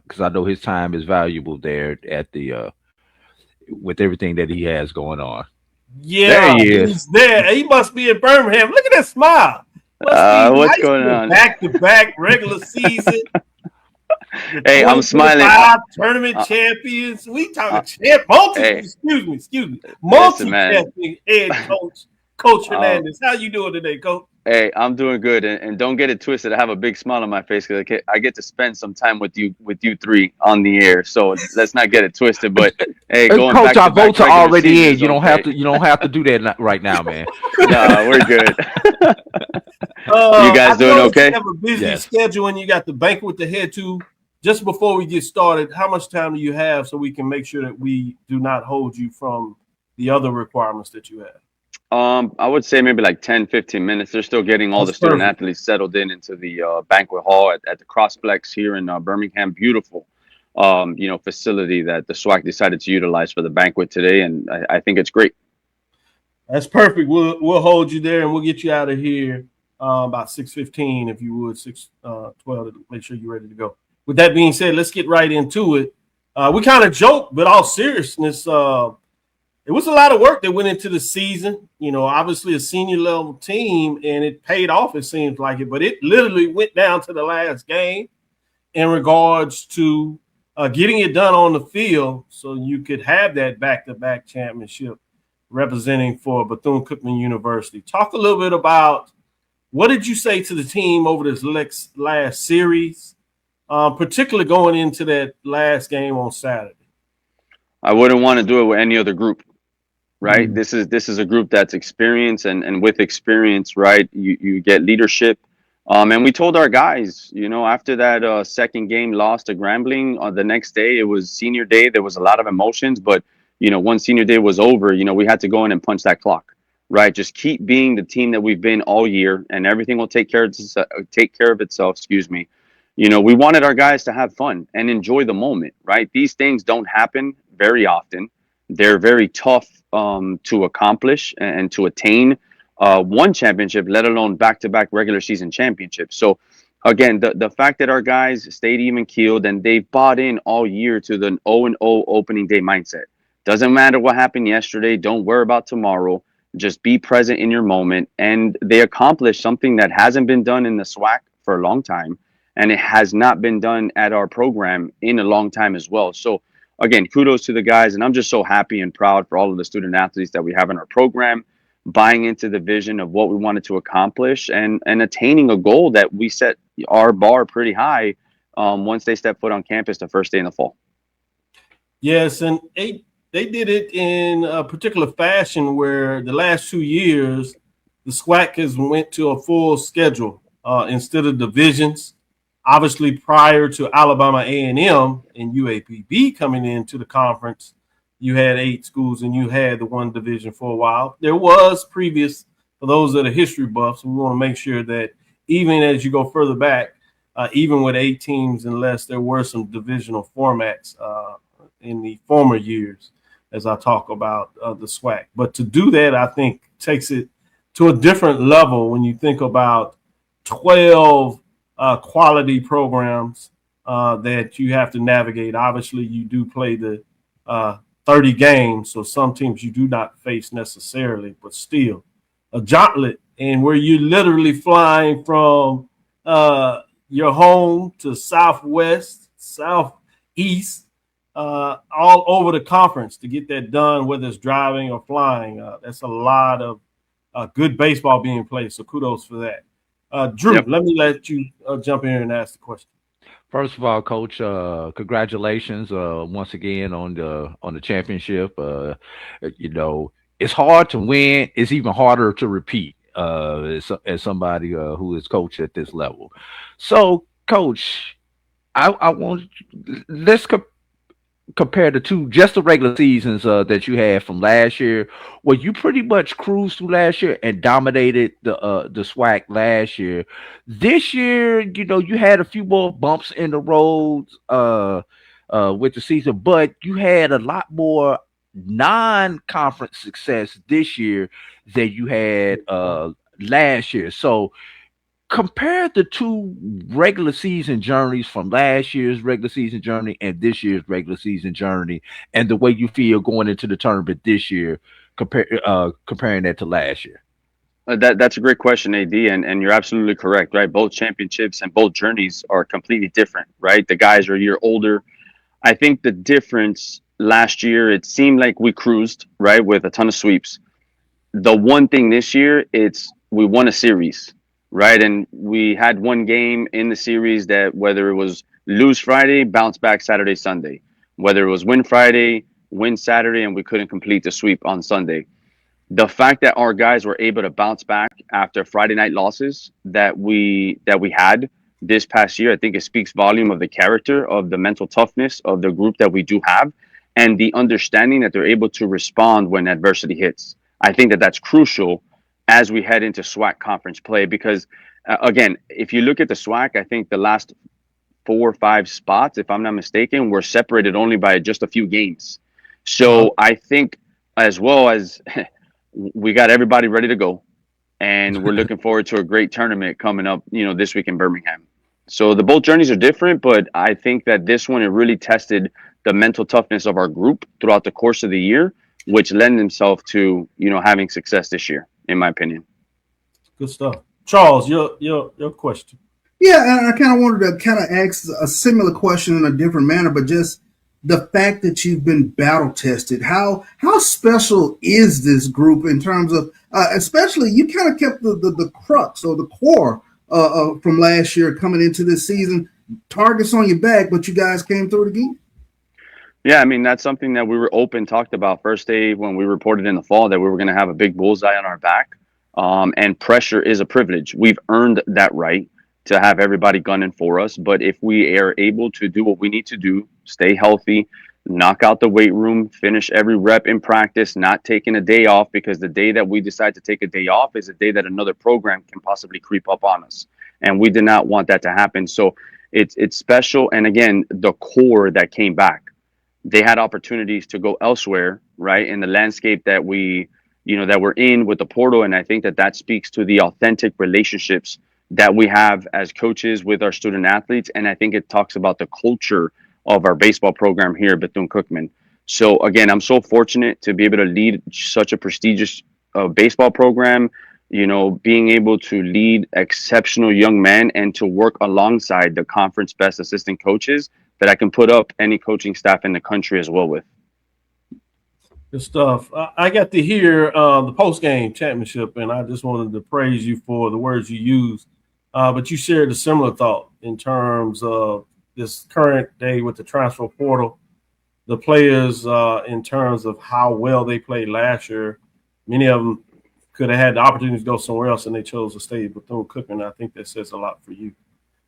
because I know his time is valuable there at the with everything that he has going on. Yeah, there he is. He's there. He must be in Birmingham. Look at that smile. What's going on? Back-to-back regular season. Hey, I'm smiling. Tournament champions. We talking multi-champion head Coach Hernandez. How you doing today, Coach? Hey, I'm doing good, and don't get it twisted. I have a big smile on my face because I get to spend some time with you three on the air. So let's not get it twisted. But hey, going Coach, back our to back votes are already in. You don't okay. have to do that right now, man. No, we're good. You guys doing okay? You have a busy schedule, and you got the banquet to head to. Just before we get started, how much time do you have so we can make sure that we do not hold you from the other requirements that you have? I would say maybe like 10, 15 minutes. They're still getting all the student athletes settled into the banquet hall at the Crossplex here in Birmingham. Beautiful, facility that the SWAC decided to utilize for the banquet today, and I think it's great. That's perfect. We'll hold you there, and we'll get you out of here about 6:15, if you would, 6:12 to make sure you're ready to go. With that being said, let's get right into it. We kind of joked, but all seriousness, it was a lot of work that went into the season. Obviously a senior level team, and it paid off, it seems like it. But it literally went down to the last game in regards to getting it done on the field so you could have that back-to-back championship representing for Bethune-Cookman University. Talk a little bit about what did you say to the team over this last series? particularly going into that last game on Saturday? I wouldn't want to do it with any other group, right? This is a group that's experienced, and with experience, right, you get leadership. And we told our guys, after that second game loss to Grambling, the next day, it was senior day. There was a lot of emotions, but, once senior day was over, we had to go in and punch that clock, right? Just keep being the team that we've been all year, and everything will take care of itself, excuse me. We wanted our guys to have fun and enjoy the moment, right? These things don't happen very often. They're very tough to accomplish and to attain one championship, let alone back-to-back regular season championships. So again, the fact that our guys stayed even keeled and they've bought in all year to the 0-0 opening day mindset. Doesn't matter what happened yesterday. Don't worry about tomorrow. Just be present in your moment. And they accomplished something that hasn't been done in the SWAC for a long time. And it has not been done at our program in a long time as well. So again, kudos to the guys. And I'm just so happy and proud for all of the student athletes that we have in our program, buying into the vision of what we wanted to accomplish and attaining a goal that we set our bar pretty high once they step foot on campus the first day in the fall. Yes, and they did it in a particular fashion where the last 2 years, the SWAC has went to a full schedule instead of divisions. Obviously, prior to Alabama A&M and UAPB coming into the conference, you had 8 schools and you had the one division for a while. There was previous, for those that are history buffs, we want to make sure that even as you go further back, even with 8 teams and less, there were some divisional formats in the former years, as I talk about the SWAC. But to do that, I think takes it to a different level when you think about 12 quality programs that you have to navigate. Obviously, you do play the 30 games, so some teams you do not face necessarily, but still a gauntlet, and where you're literally flying from your home to southwest, southeast, all over the conference to get that done, whether it's driving or flying. That's a lot of good baseball being played, so kudos for that. Drew, Let me let you jump in and ask the question. First of all, Coach, congratulations once again on the championship. It's hard to win. It's even harder to repeat as somebody who is coach at this level. So, Coach, I want let's compare the two, just the regular seasons that you had from last year, where you pretty much cruised through last year and dominated the SWAC last year. This year, you had a few more bumps in the road with the season, but you had a lot more non-conference success this year than you had last year. So compare the two regular season journeys from last year's regular season journey and this year's regular season journey, and the way you feel going into the tournament this year, comparing that to last year. That's a great question, AD, and you're absolutely correct, right? Both championships and both journeys are completely different, right? The guys are a year older. I think the difference last year, it seemed like we cruised, right, with a ton of sweeps. The one thing this year, we won a series. Right. And we had one game in the series that whether it was lose Friday, bounce back Saturday, Sunday, whether it was win Friday, win Saturday, and we couldn't complete the sweep on Sunday. The fact that our guys were able to bounce back after Friday night losses that we had this past year, I think it speaks volume of the character, of the mental toughness of the group that we do have, and the understanding that they're able to respond when adversity hits. I think that that's crucial as we head into SWAC conference play, because again, if you look at the SWAC, I think the last 4 or 5 spots, if I'm not mistaken, were separated only by just a few games. So I think as well as we got everybody ready to go, and we're looking forward to a great tournament coming up, this week in Birmingham. So the both journeys are different, but I think that this one, it really tested the mental toughness of our group throughout the course of the year, which lend themselves to, having success this year, in my opinion. Good stuff. Charles, your question. Yeah, and I kind of wanted to ask a similar question in a different manner, but just the fact that you've been battle tested. How special is this group in terms of, especially you kind of kept the crux or the core from last year coming into this season. targets on your back, but you guys came through it again. Yeah, I mean, that's something that we were talked about first day when we reported in the fall that we were going to have a big bullseye on our back. And pressure is a privilege. We've earned that right to have everybody gunning for us. But if we are able to do what we need to do, stay healthy, knock out the weight room, finish every rep in practice, not taking a day off, because the day that we decide to take a day off is a day that another program can possibly creep up on us. And we did not want that to happen. So it's special. And again, the core that came back, they had opportunities to go elsewhere, right? In the landscape that we, that we're in with the portal. And I think that speaks to the authentic relationships that we have as coaches with our student athletes. And I think it talks about the culture of our baseball program here at Bethune-Cookman. So again, I'm so fortunate to be able to lead such a prestigious baseball program, being able to lead exceptional young men and to work alongside the conference best assistant coaches that I can put up any coaching staff in the country as well with. Good stuff. I got to hear the post-game championship, and I just wanted to praise you for the words you used. But you shared a similar thought in terms of this current day with the transfer portal, the players in terms of how well they played last year. Many of them could have had the opportunity to go somewhere else, and they chose to stay at Bethune-Cookman. I think that says a lot for you.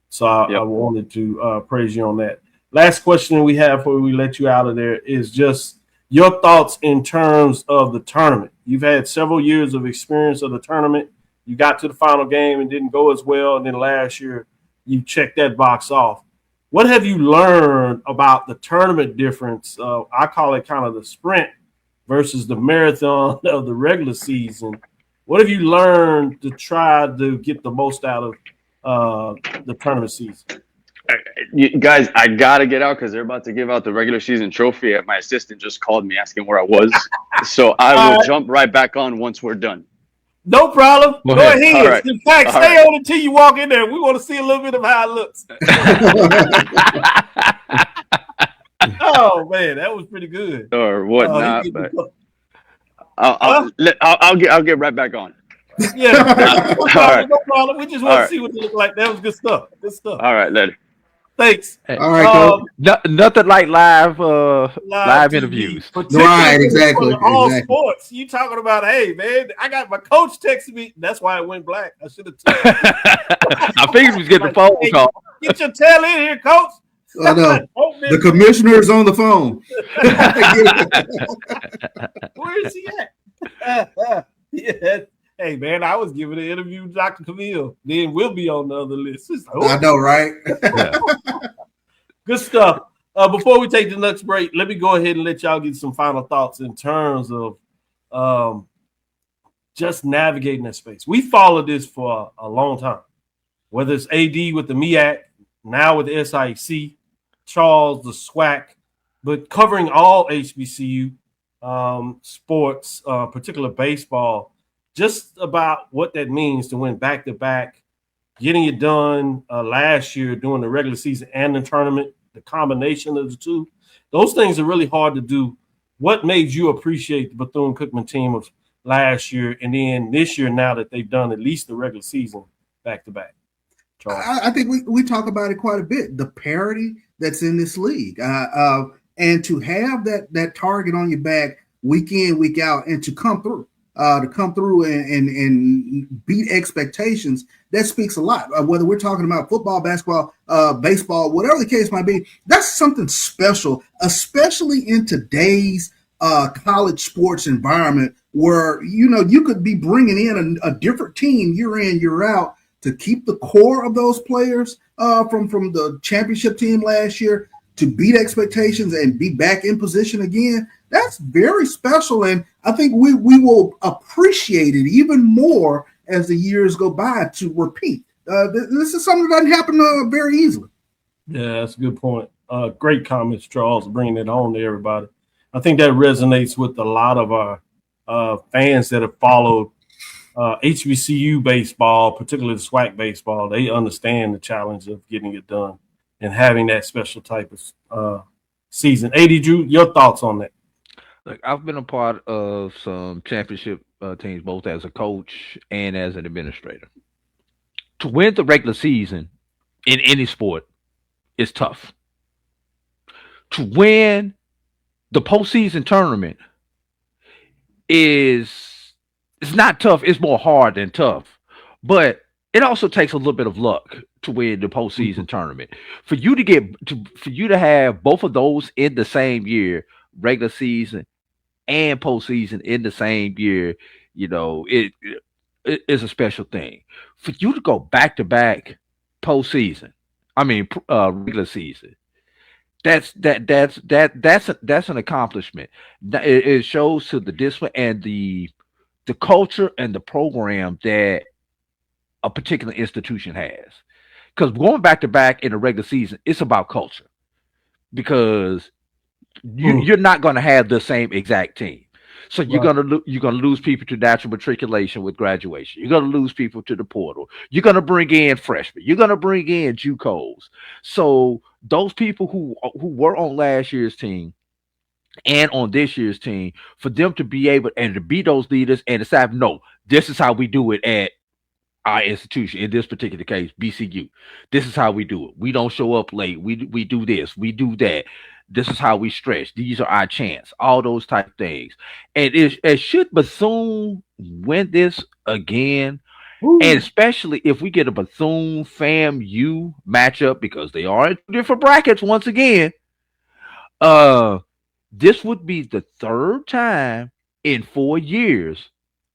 So I wanted to praise you on that. Last question we have before we let you out of there is just your thoughts in terms of the tournament. You've had several years of experience of the tournament. You got to the final game and didn't go as well. And then last year, you checked that box off. What have you learned about the tournament difference? I call it kind of the sprint versus the marathon of the regular season. What have you learned to try to get the most out of the tournament season? You guys, I gotta get out because they're about to give out the regular season trophy. My assistant just called me asking where I was, so I will jump right back on once we're done. No problem. Go ahead. Right. In fact, stay on until you walk in there. We want to see a little bit of how it looks. Oh man, that was pretty good. Or whatnot, but I'll get right back on. Yeah, no problem. We just want to see what it looked like. That was good stuff. Good stuff. All right, later. Thanks. All right, nothing like live interviews. Right, exactly. All sports. You talking about? Hey, man, I got my coach texting me. That's why it went black. I should have. I figured he was getting a phone call. Get your tail in here, coach. Oh, no. The commissioner is on the phone. Where is he at? Yeah. Hey, man, I was giving an interview with Dr. Cavil. Then we'll be on the other list. Like, I know, right? Good stuff. Before we take the next break, let me go ahead and let y'all get some final thoughts in terms of just navigating that space. We followed this for a long time, whether it's AD with the MEAC, now with the SIAC, Charles, the SWAC, but covering all HBCU sports, particular baseball, just about what that means to win back-to-back, getting it done last year during the regular season and the tournament, the combination of the two. Those things are really hard to do. What made you appreciate the Bethune-Cookman team of last year and then this year now that they've done at least the regular season back-to-back? I think we talk about it quite a bit, the parity that's in this league. And to have that target on your back week in, week out, and to come through. And beat expectations, that speaks a lot. Whether we're talking about football, basketball, baseball, whatever the case might be, that's something special, especially in today's college sports environment where, you could be bringing in a different team year in, year out to keep the core of those players from the championship team last year to beat expectations and be back in position again. That's very special, and I think we will appreciate it even more as the years go by to repeat. This is something that doesn't happen very easily. Yeah, that's a good point. Great comments, Charles, bringing it home to everybody. I think that resonates with a lot of our fans that have followed HBCU baseball, particularly the SWAC baseball. They understand the challenge of getting it done and having that special type of season. AD Drew, your thoughts on that? Look, I've been a part of some championship teams, both as a coach and as an administrator. To win the regular season in any sport is tough. To win the postseason tournament it's not tough. It's more hard than tough. But it also takes a little bit of luck to win the postseason tournament. For you to have both of those in the same year, regular season and postseason in the same year, it is a special thing. For you to go back to back postseason, regular season, that's an accomplishment. It shows to the discipline and the culture and the program that a particular institution has. Because going back to back in the regular season, it's about culture. Because you're not going to have the same exact team. So you're gonna lose people to natural matriculation with graduation. You're gonna lose people to the portal. You're gonna bring in freshmen. You're gonna bring in JUCOs. So those people who were on last year's team and on this year's team, for them to be able and to be those leaders and decide, no, this is how we do it at our institution. In this particular case, BCU. This is how we do it. We don't show up late. We do this. We do that. This is how we stretch. These are our chants. All those type of things. And it should Bethune win this again. Ooh. And especially if we get a Bethune FAMU matchup, because they are in different brackets once again. This would be the third time in 4 years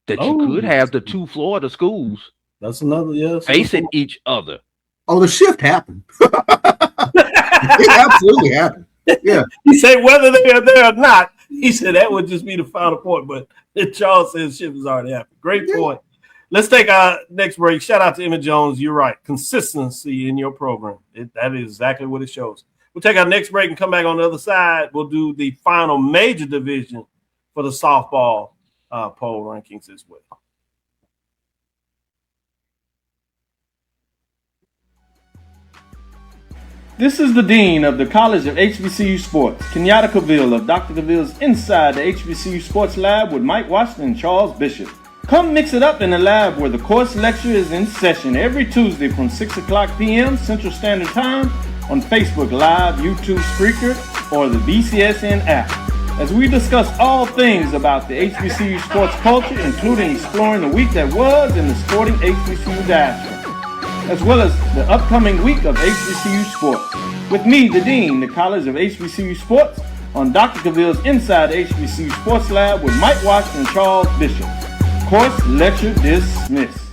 that you could have the two Florida schools. That's another facing each other. Oh, the shift happened. It absolutely happened. Yeah. He said whether they are there or not, he said that would just be the final point. But Charles says shift has already happened. Great point. Let's take our next break. Shout out to Emmett Jones. You're right. Consistency in your program. That is exactly what it shows. We'll take our next break and come back on the other side. We'll do the final major division for the softball poll rankings as well. This is the Dean of the College of HBCU Sports, Kenyatta Cavil of Dr. Cavil's Inside the HBCU Sports Lab with Mike Washington and Charles Bishop. Come mix it up in the lab where the course lecture is in session every Tuesday from 6 o'clock p.m. Central Standard Time on Facebook Live, YouTube Spreaker, or the BCSN app, as we discuss all things about the HBCU sports culture, including exploring the week that was in the sporting HBCU diaspora, as well as the upcoming week of HBCU sports. With me, the Dean, the College of HBCU Sports, on Dr. Cavil's Inside the HBCU Sports Lab with Mike Washington and Charles Bishop. Course lecture dismissed.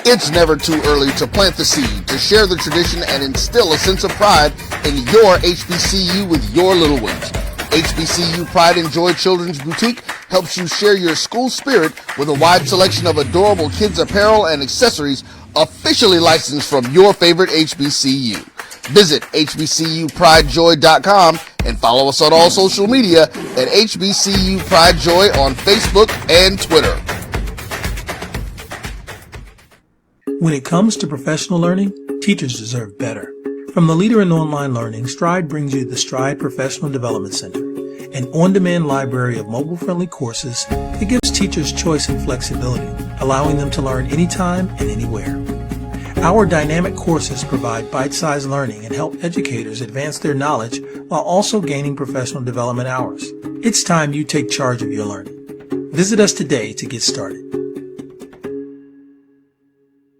It's never too early to plant the seed, to share the tradition, and instill a sense of pride in your HBCU with your little ones. HBCU Pride and Joy Children's Boutique helps you share your school spirit with a wide selection of adorable kids apparel and accessories officially licensed from your favorite HBCU. Visit hbcupridejoy.com and follow us on all social media at HBCU Pride Joy on Facebook and Twitter. When it comes to professional learning, teachers deserve better. From the leader in online learning, Stride brings you the Stride Professional Development Center, an on-demand library of mobile-friendly courses that gives teachers choice and flexibility, allowing them to learn anytime and anywhere. Our dynamic courses provide bite-sized learning and help educators advance their knowledge while also gaining professional development hours. It's time you take charge of your learning. Visit us today to get started.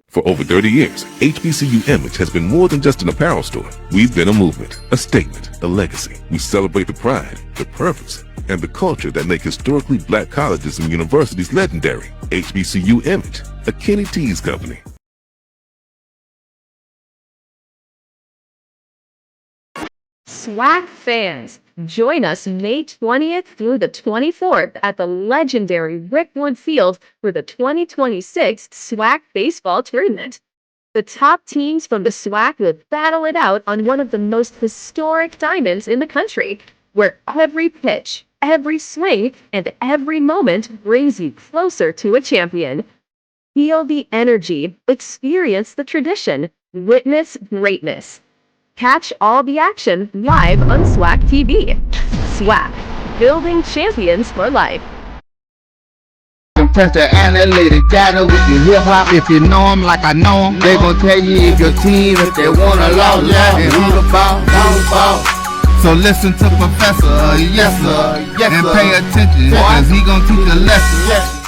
For over 30 years, HBCU Image has been more than just an apparel store. We've been a movement, a statement, a legacy. We celebrate the pride, the purpose, and the culture that make historically black colleges and universities legendary. HBCU Image, a Kenny T's company. SWAC fans, join us May 20th through the 24th at the legendary Rickwood Field for the 2026 SWAC Baseball Tournament. The top teams from the SWAC will battle it out on one of the most historic diamonds in the country, where every pitch, every swing, and every moment brings you closer to a champion. Feel the energy, experience the tradition, witness greatness. Catch all the action live on SWAC TV. SWAC, building champions for life. Touch the analytic data with your hip hop. If you know them like I know them, they gon' tell you if your team, if they wanna lose, and who the ball. So listen to Professor, yes sir, and pay attention, cause he gon' teach a lesson.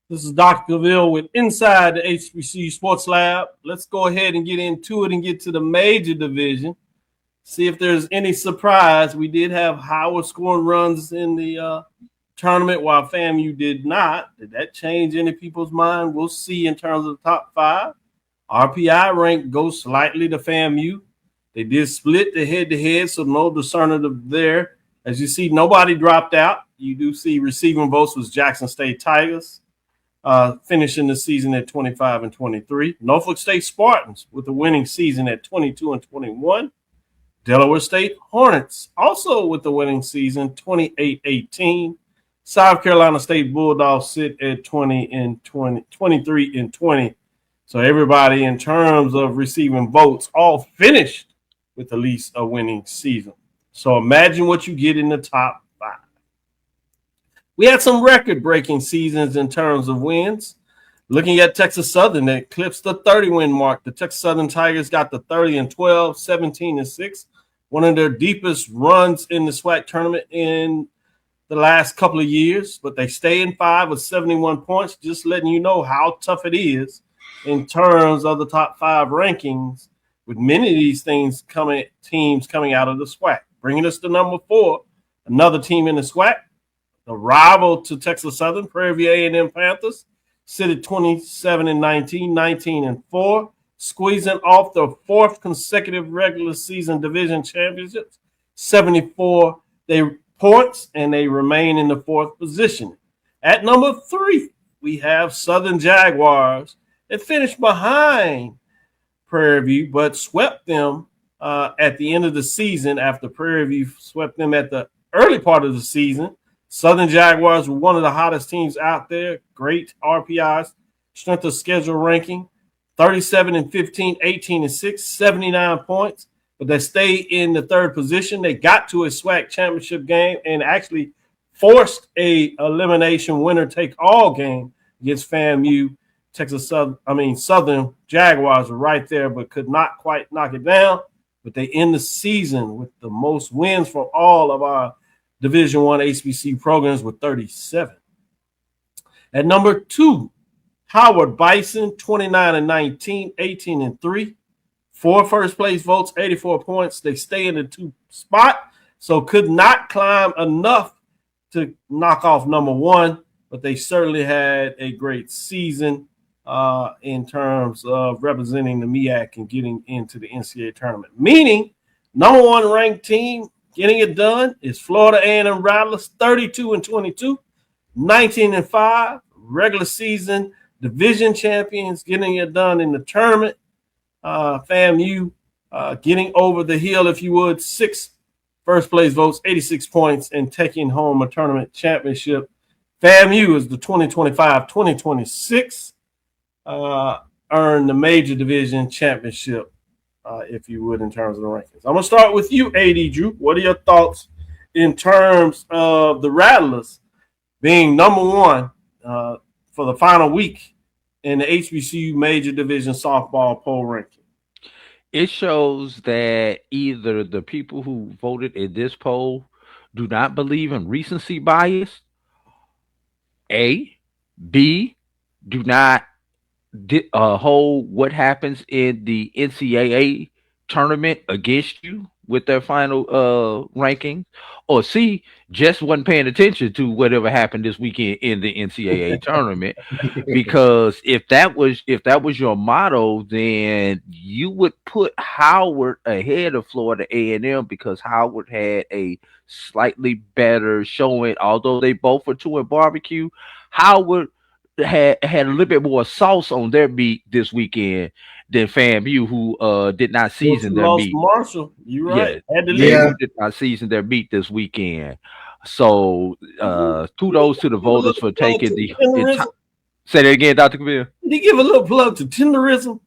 This is Dr. Cavil with Inside the HBCU Sports Lab. Let's go ahead and get into it and get to the major division. See if there's any surprise. We did have Howard scoring runs in the tournament while FAMU did not. Did that change any people's mind? We'll see in terms of the top 5. RPI rank goes slightly to FAMU. They did split the head-to-head, so no discernible there. As you see, nobody dropped out. You do see receiving votes was Jackson State Tigers, finishing the season at 25-23. Norfolk State Spartans with a winning season at 22-21. Delaware State Hornets also with the winning season, 28-18. South Carolina State Bulldogs sit at 23-20. So everybody in terms of receiving votes all finished with at least a winning season. So imagine what you get in the top 5. We had some record-breaking seasons in terms of wins. Looking at Texas Southern, that eclipsed the 30-win mark. The Texas Southern Tigers got the 30-12, 17-6. One of their deepest runs in the SWAC tournament in the last couple of years, but they stay in 5 with 71 points, just letting you know how tough it is in terms of the top 5 rankings, with many of these teams coming out of the SWAC. Bringing us to number 4, another team in the SWAC, the rival to Texas Southern, Prairie View A&M Panthers, sit at 27-19, 19-4, squeezing off the 4th consecutive regular season division championships, 74 points, and they remain in the 4th position. At number 3, we have Southern Jaguars. They finished behind Prairie View, but swept them at the end of the season after Prairie View swept them at the early part of the season. Southern Jaguars were one of the hottest teams out there. Great RPIs, strength of schedule ranking, 37-15, 18-6, 79 points. But they stayed in the 3rd position. They got to a SWAC championship game and actually forced a elimination winner-take-all game against FAMU. Southern Jaguars were right there, but could not quite knock it down. But they end the season with the most wins from all of our Division I HBCU programs with 37. At number 2, Howard Bison, 29-19, 18-3. 4 first-place votes, 84 points. They stay in the 2 spot, so could not climb enough to knock off number 1, but they certainly had a great season in terms of representing the MEAC and getting into the NCAA tournament. Meaning, number 1 ranked team getting it done is Florida A&M Rattlers, 32-22, 19-5, regular season division champions, getting it done in the tournament. FAMU getting over the hill, if you would, 6 first-place votes, 86 points, and taking home a tournament championship. FAMU is the 2025-2026 earned the major division championship, if you would, in terms of the rankings. I'm going to start with you, AD Drew. What are your thoughts in terms of the Rattlers being number 1 for the final week in the HBCU major division softball poll ranking? It shows that either the people who voted in this poll do not believe in recency bias, A, B, do not hold what happens in the NCAA tournament against you with their final ranking, or C, just wasn't paying attention to whatever happened this weekend in the NCAA tournament. Because if that was your motto, then you would put Howard ahead of Florida A&M, because Howard had a slightly better showing. Although they both were 2 in barbecue, Howard had a little bit more sauce on their meat this weekend than FAMU, who did not season their meat. Marshall, you're right. They did not season their meat this weekend. So kudos to the voters for taking the say that again, Dr. Cavil. Did he give a little plug to tenderism?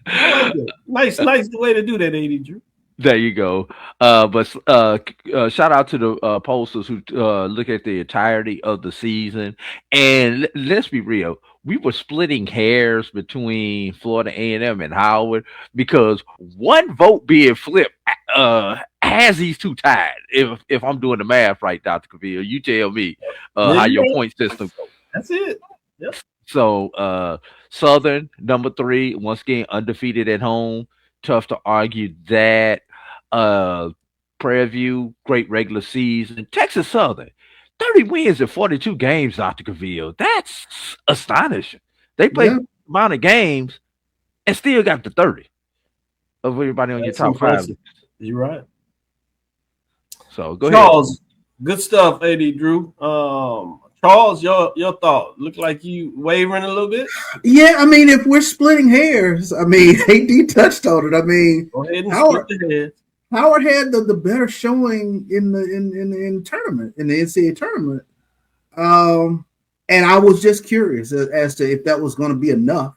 I like it. Nice way to do that, AD Drew. There you go. Shout out to the posters who look at the entirety of the season. And let's be real, we were splitting hairs between Florida A&M and Howard because one vote being flipped has these two tied. If I'm doing the math right, Dr. Cavil, you tell me how your point system goes. That's it. Yep. So Southern number 3, once again undefeated at home. Tough to argue that. Prairie View, great regular season. Texas Southern, 30 wins in 42 games, Dr. Cavil. That's astonishing. They played a amount of games and still got the 30 of everybody on your top impressive. 5. You're right. So go Charles, good stuff, AD Drew. Charles, your thought. Look like you wavering a little bit. Yeah, I mean, if we're splitting hairs, I mean, AD touched on it. I mean, go ahead and Howard, split the hairs. Howard had the better showing in the tournament, in the NCAA tournament. And I was just curious as to if that was going to be enough,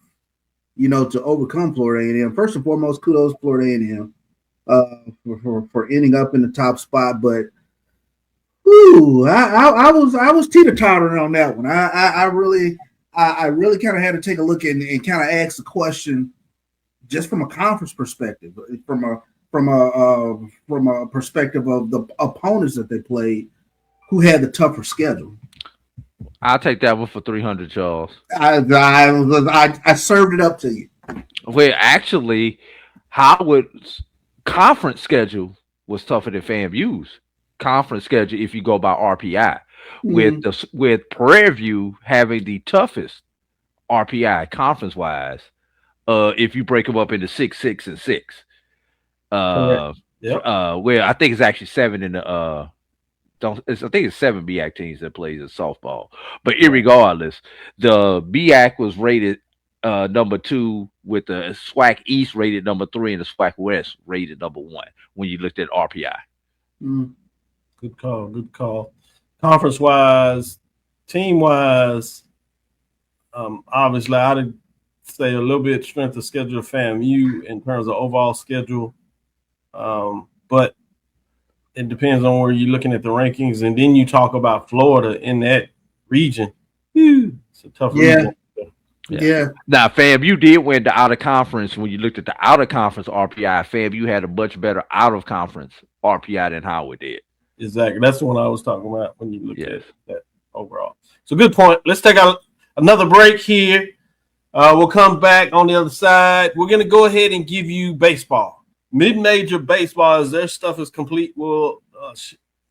to overcome Florida A&M. First and foremost, kudos to Florida A&M for ending up in the top spot. But I was teeter-tottering on that one. I really kind of had to take a look and kind of ask the question, just from a conference perspective, from a perspective of the opponents that they played, who had the tougher schedule. I'll take that one for 300, Charles. I served it up to you. Well, actually, Howard's conference schedule was tougher than FAMU's conference schedule if you go by RPI. With Prairie View having the toughest RPI conference wise, if you break them up into 6, 6, and 6. Well, I think it's actually 7 in the I think it's 7 MEAC teams that plays in softball. But irregardless, the MEAC was rated number 2, with the SWAC East rated number 3 and the SWAC West rated number 1 when you looked at RPI. Good call. Conference wise, team wise, obviously I'd say a little bit strength of schedule FAMU in terms of overall schedule. But it depends on where you're looking at the rankings, and then you talk about Florida in that region. It's a tough region. Yeah. Now, FAMU did win the out of conference. When you looked at the out of conference RPI, FAMU had a much better out of conference RPI than Howard did. Exactly. That's the one I was talking about when you look at that overall. So good point. Let's take another break here. We'll come back on the other side. We're going to go ahead and give you baseball. Mid-major baseball, as their stuff is complete. We'll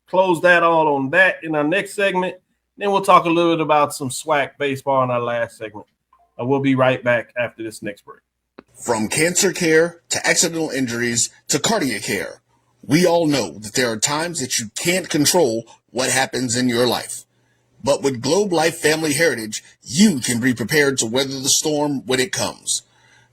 close that all on that in our next segment. Then we'll talk a little bit about some SWAC baseball in our last segment. We'll be right back after this next break. From cancer care to accidental injuries to cardiac care, we all know that there are times that you can't control what happens in your life. But with Globe Life Family Heritage, you can be prepared to weather the storm when it comes.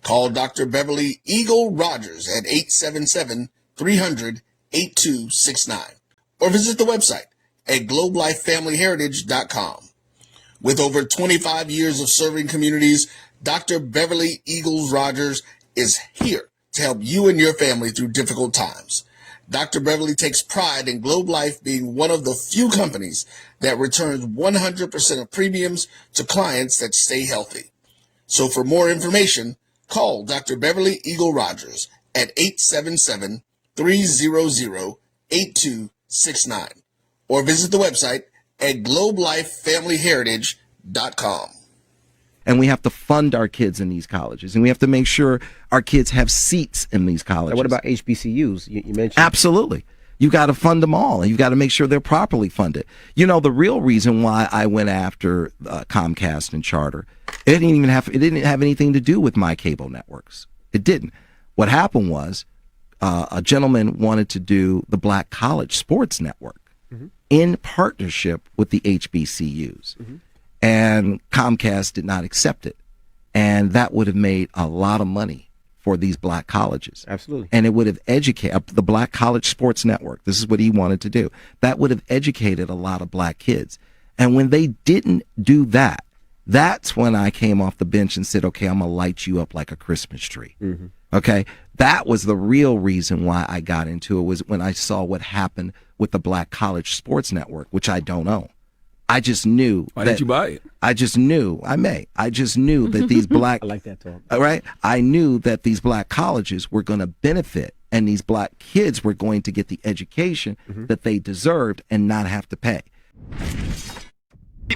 Call Dr. Beverly Eagle Rogers at 877-300-8269 or visit the website at globelifefamilyheritage.com. With over 25 years of serving communities, Dr. Beverly Eagles Rogers is here to help you and your family through difficult times. Dr. Beverly takes pride in Globe Life being one of the few companies that returns 100% of premiums to clients that stay healthy. So for more information, call Dr. Beverly Eagle Rogers at 877-300-8269 or visit the website at globelifefamilyheritage.com. And we have to fund our kids in these colleges, and we have to make sure our kids have seats in these colleges. And what about HBCUs? You mentioned. Absolutely. You got to fund them all, and you got to make sure they're properly funded. The real reason why I went after Comcast and Charter, it didn't have anything to do with my cable networks. It didn't. What happened was a gentleman wanted to do the Black College Sports Network in partnership with the HBCUs. And Comcast did not accept it. And that would have made a lot of money for these black colleges. Absolutely. And it would have educated the Black College Sports Network. This is what he wanted to do. That would have educated a lot of black kids. And when they didn't do that, that's when I came off the bench and said, okay, I'm going to light you up like a Christmas tree. Okay. That was the real reason why I got into it, was when I saw what happened with the Black College Sports Network, which I don't own. I just knew. Why didn't you buy it? I just knew. I just knew that these black. I like that talk. Right. I knew that these black colleges were going to benefit, and these black kids were going to get the education that they deserved and not have to pay.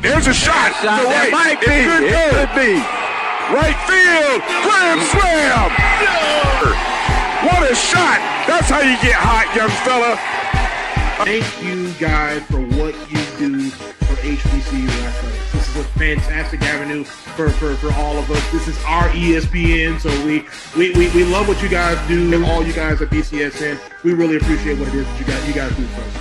There's a shot. That might be. It could be. Right field. Grand slam. What a shot. That's how you get hot, young fella. Thank you guys for what you do for HBCU athletics. This is a fantastic avenue for all of us. This is our ESPN, so we love what you guys do. All you guys at BCSN, we really appreciate what it is that you guys do for us.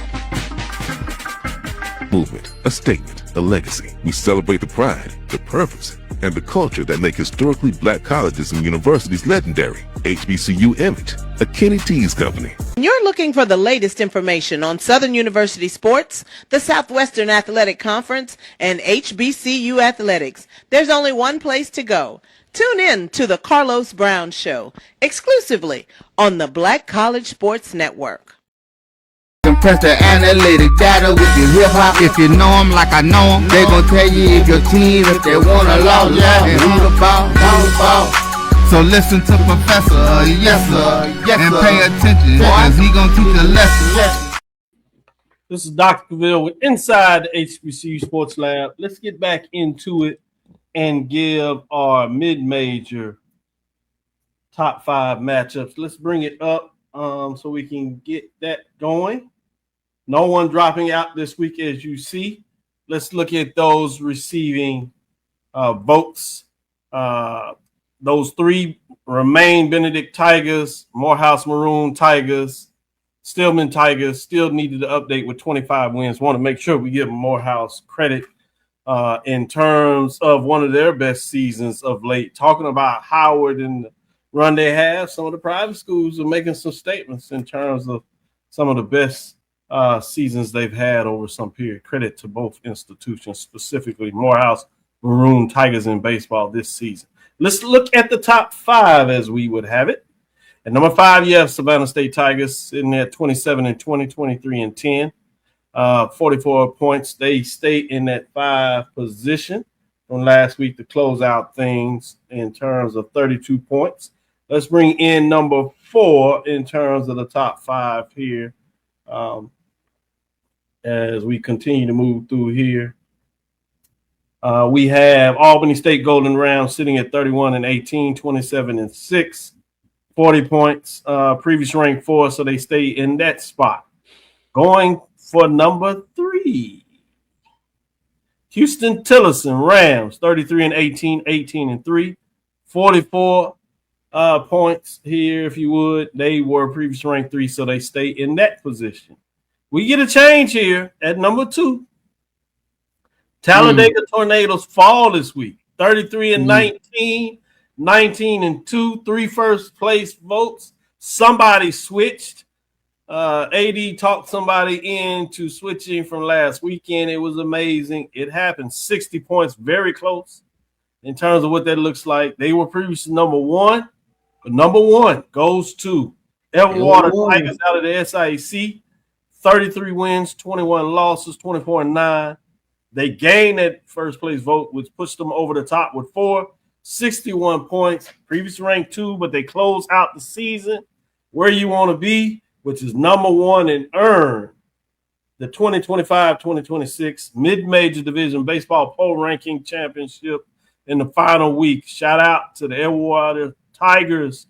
Movement, a statement, a legacy. We celebrate the pride, the purpose, and the culture that make historically black colleges and universities legendary. HBCU Image, a Kenny T's company. You're looking for the latest information on Southern University sports, the Southwestern Athletic Conference, and HBCU athletics. There's only one place to go. Tune in to the Carlos Brown Show, exclusively on the Black College Sports Network. Compress the analytic data with your hip hop. If you know them like I know them, they gon' tell you if your team, if they wanna lose, and who the ball. So listen to Professor, yes sir, and pay attention, cause he gon' teach a lesson. This is Dr. Cavil with Inside the HBCU Sports Lab. Let's get back into it and give our mid-major top 5 matchups. Let's bring it up so we can get that going. No one dropping out this week, as you see. Let's look at those receiving votes. Those 3 remain Benedict Tigers, Morehouse Maroon Tigers, Stillman Tigers. Still needed to update with 25 wins. Want to make sure we give Morehouse credit in terms of one of their best seasons of late. Talking about Howard and the run they have, some of the private schools are making some statements in terms of some of the best seasons they've had over some period. Credit to both institutions, specifically Morehouse Maroon Tigers in baseball this season. Let's look at the top 5 as we would have it. At number 5, you have Savannah State Tigers sitting at 27-20, 23-10, 44 points. They stay in that 5 position from last week to close out things in terms of 32 points. Let's bring in number 4 in terms of the top 5 here as we continue to move through here. We have Albany State Golden Round sitting at 31-18, 27-6, 40 points. Previous ranked 4, so they stay in that spot. Going for number 3, Houston Tillerson Rams, 33-18, 18-3, 44 points here, if you would. They were previous ranked 3, so they stay in that position. We get a change here at number 2. Talladega Tornadoes fall this week, 33-19, 19-2, 3 first place votes. Somebody switched. AD talked somebody into switching from last weekend. It was amazing. It happened. 60 points, very close in terms of what that looks like. They were previously number 1, but number 1 goes to Everwater Tigers out of the SIAC. 33 wins, 21 losses, 24-9. They gained that first place vote, which puts them over the top with 61 points. Previous ranked 2, but they close out the season where you want to be, which is number 1 and earn the 2025-2026 Mid-Major Division Baseball Poll Ranking Championship in the final week. Shout out to the Everwater Tigers,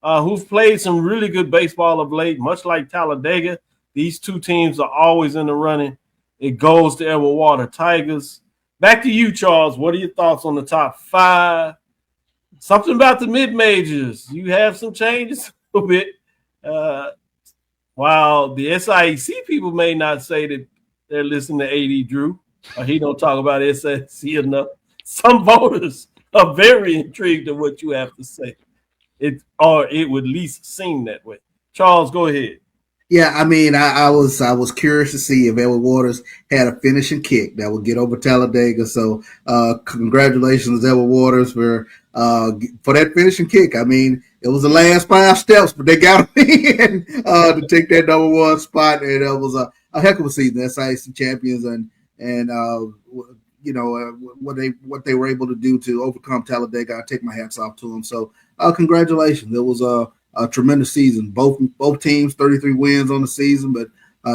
who've played some really good baseball of late, much like Talladega. These 2 teams are always in the running. It goes to Everwater Tigers. Back to you, Charles. What are your thoughts on the top 5? Something about the mid-majors. You have some changes a little bit. While the SIAC people may not say that they're listening to AD Drew, or he don't talk about SIAC enough, some voters are very intrigued at what you have to say. It would at least seem that way. Charles, go ahead. Yeah, I mean, I was curious to see if Edward Waters had a finishing kick that would get over Talladega. So, congratulations, Edward Waters, for that finishing kick. I mean, It was the last 5 steps, but they got them in to take that number 1 spot, and it was a heck of a season. SIAC champions, and what they were able to do to overcome Talladega. I take my hats off to them. So congratulations. It was a tremendous season. Both teams, 33 wins on the season, but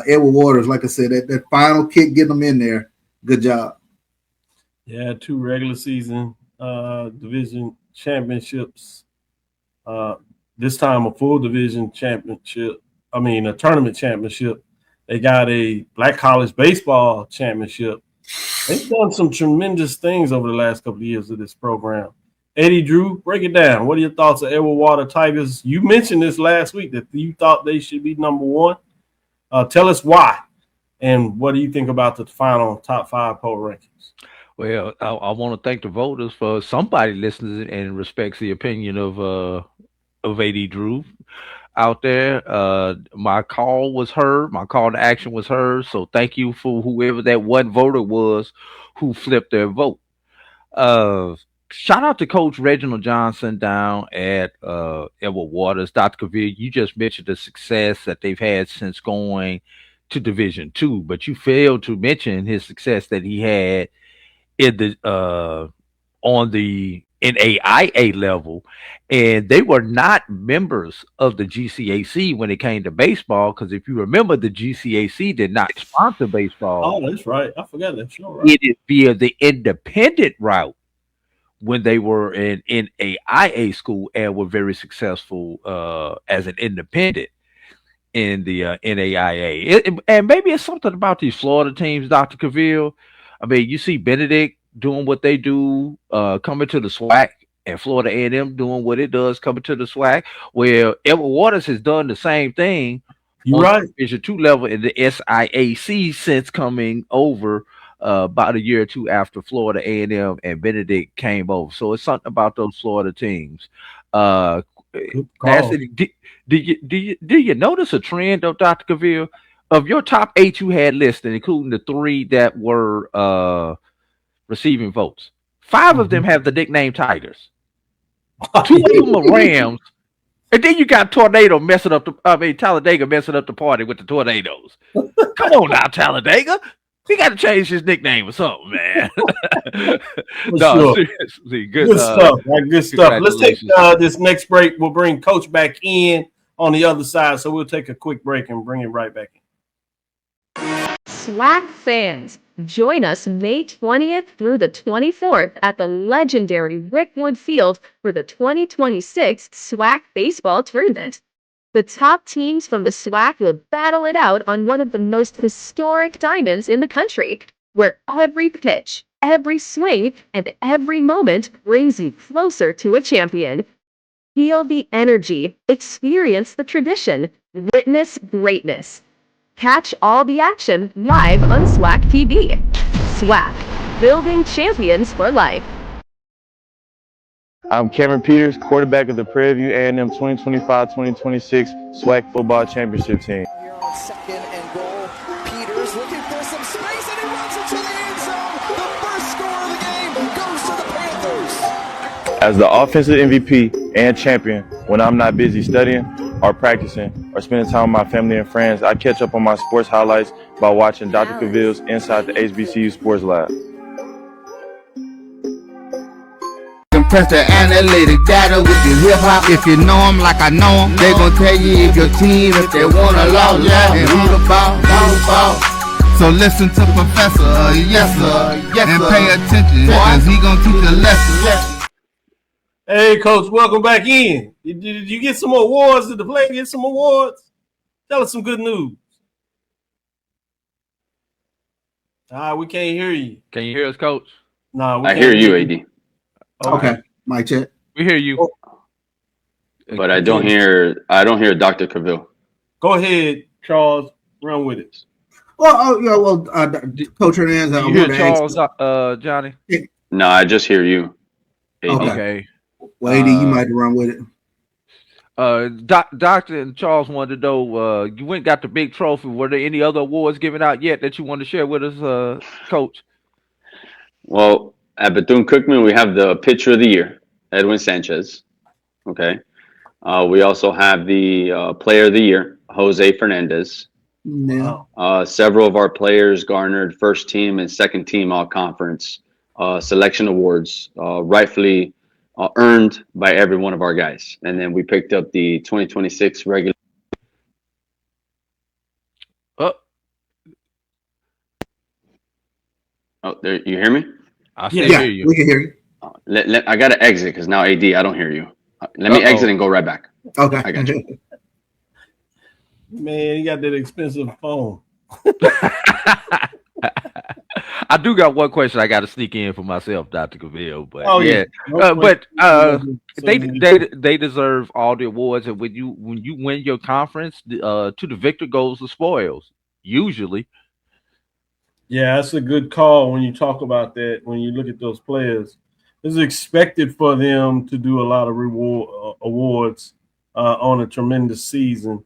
Edward Waters, like I said, that final kick, getting them in there. Good job. Yeah, 2 regular season division championships. This time a full division championship. I mean, a tournament championship. They got a Black College Baseball championship. They've done some tremendous things over the last couple of years of this program. Eddie Drew, break it down. What are your thoughts of Edward Water Tigers? You mentioned this last week that you thought they should be number 1. Tell us why, and what do you think about the final top 5 poll rankings? Well, I want to thank the voters for somebody listening and respects the opinion of A.D. Drew out there. My call was heard. My call to action was heard. So thank you for whoever that one voter was who flipped their vote. Shout out to Coach Reginald Johnson down at Edward Waters. Dr. Cavil, you just mentioned the success that they've had since going to Division II, but you failed to mention his success that he had in the on the NAIA level, and they were not members of the GCAC when it came to baseball, because if you remember, the GCAC did not sponsor baseball. Oh, that's right. I forgot that show. Right. It is via the independent route when they were in NAIA school and were very successful as an independent in the NAIA. And maybe it's something about these Florida teams, Dr. Cavil. I mean, you see Benedict doing what they do, coming to the SWAC, and Florida A&M doing what it does, coming to the SWAC, where Edward Waters has done the same thing on the Division II level in the SIAC since coming over about a year or 2 after Florida A&M and Benedict came over. So it's something about those Florida teams. Nancy, do you notice a trend, though, Dr. Cavil, of your top 8 you had listed, including the 3 that were receiving votes? 5 of them have the nickname Tigers. 2 of them are Rams. And then you got Talladega messing up the party with the Tornadoes. Come on now, Talladega. He got to change his nickname or something, man. No, sure. Seriously, good stuff. Right? Good stuff. Let's take this next break. We'll bring Coach back in on the other side. So we'll take a quick break and bring it right back in. SWAC fans, join us May 20th through the 24th at the legendary Rickwood Field for the 2026 SWAC Baseball Tournament. The top teams from the SWAC will battle it out on one of the most historic diamonds in the country, where every pitch, every swing, and every moment brings you closer to a champion. Feel the energy, experience the tradition, witness greatness. Catch all the action live on SWAC TV. SWAC, building champions for life. I'm Cameron Peters, quarterback of the Prairie View A&M 2025-2026 SWAC Football Championship team. Here on 2nd and goal, Peters looking for some space, and he runs into the end zone. The first score of the game goes to the Panthers. As the offensive MVP and champion, when I'm not busy studying or practicing or spending time with my family and friends, I catch up on my sports highlights by watching Dr. Cavil's Inside the HBCU Sports Lab. Compress the analytic data with your hip hop. If you know them like I know them, they gon' tell you if your team, if they wanna lose, and who the ball. So listen to Professor, yes sir, and pay attention, cause he gon' teach a lesson. Hey, Coach, welcome back in. Did you get some awards? Did the player get some awards? Tell us some good news. We can't hear you. Can you hear us, Coach? No, I hear you, AD. Okay, mic check. We hear you. But I don't hear Dr. Cavil. Go ahead, Charles. Run with it. Coach Hernandez. You hear Charles, Johnny? No, I just hear you, AD. Okay. Well, AD, you might run with it. Doctor and Charles wanted to know, you went and got the big trophy. Were there any other awards given out yet that you want to share with us, Coach? Well, at Bethune-Cookman, we have the Pitcher of the Year, Edwin Sanchez. Okay. We also have the Player of the Year, Jose Fernandez. Yeah. Several of our players garnered first team and second team all conference selection awards, rightfully earned by every one of our guys. And then we picked up the 2026 regular. Oh, there, you hear me? I still hear you. We can hear you. I got to exit because now AD, I don't hear you. Let me exit and go right back. Okay. I got you. Man, you got that expensive phone. I do got one question I got to sneak in for myself, Dr. Cavil, but they deserve all the awards, and when you win your conference, to the victor goes the spoils, usually. Yeah, that's a good call when you talk about that. When you look at those players, it's expected for them to do a lot of awards on a tremendous season.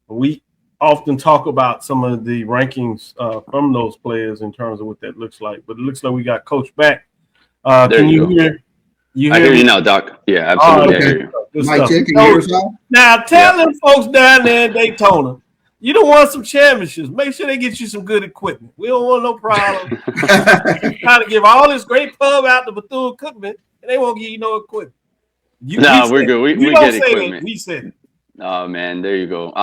We often talk about some of the rankings from those players in terms of what that looks like, but it looks like we got Coach back. Can you hear? I hear you now, Doc. Yeah, absolutely. Okay. I hear you. Good Mike, stuff. can you hear us now? Now tell them folks down there in Daytona, you don't want some championships. Make sure they get you some good equipment. We don't want no problem. Trying to give all this great pub out to Bethune-Cookman, and they won't give you no equipment. We're good. We get equipment. We said it. Oh man, there you go.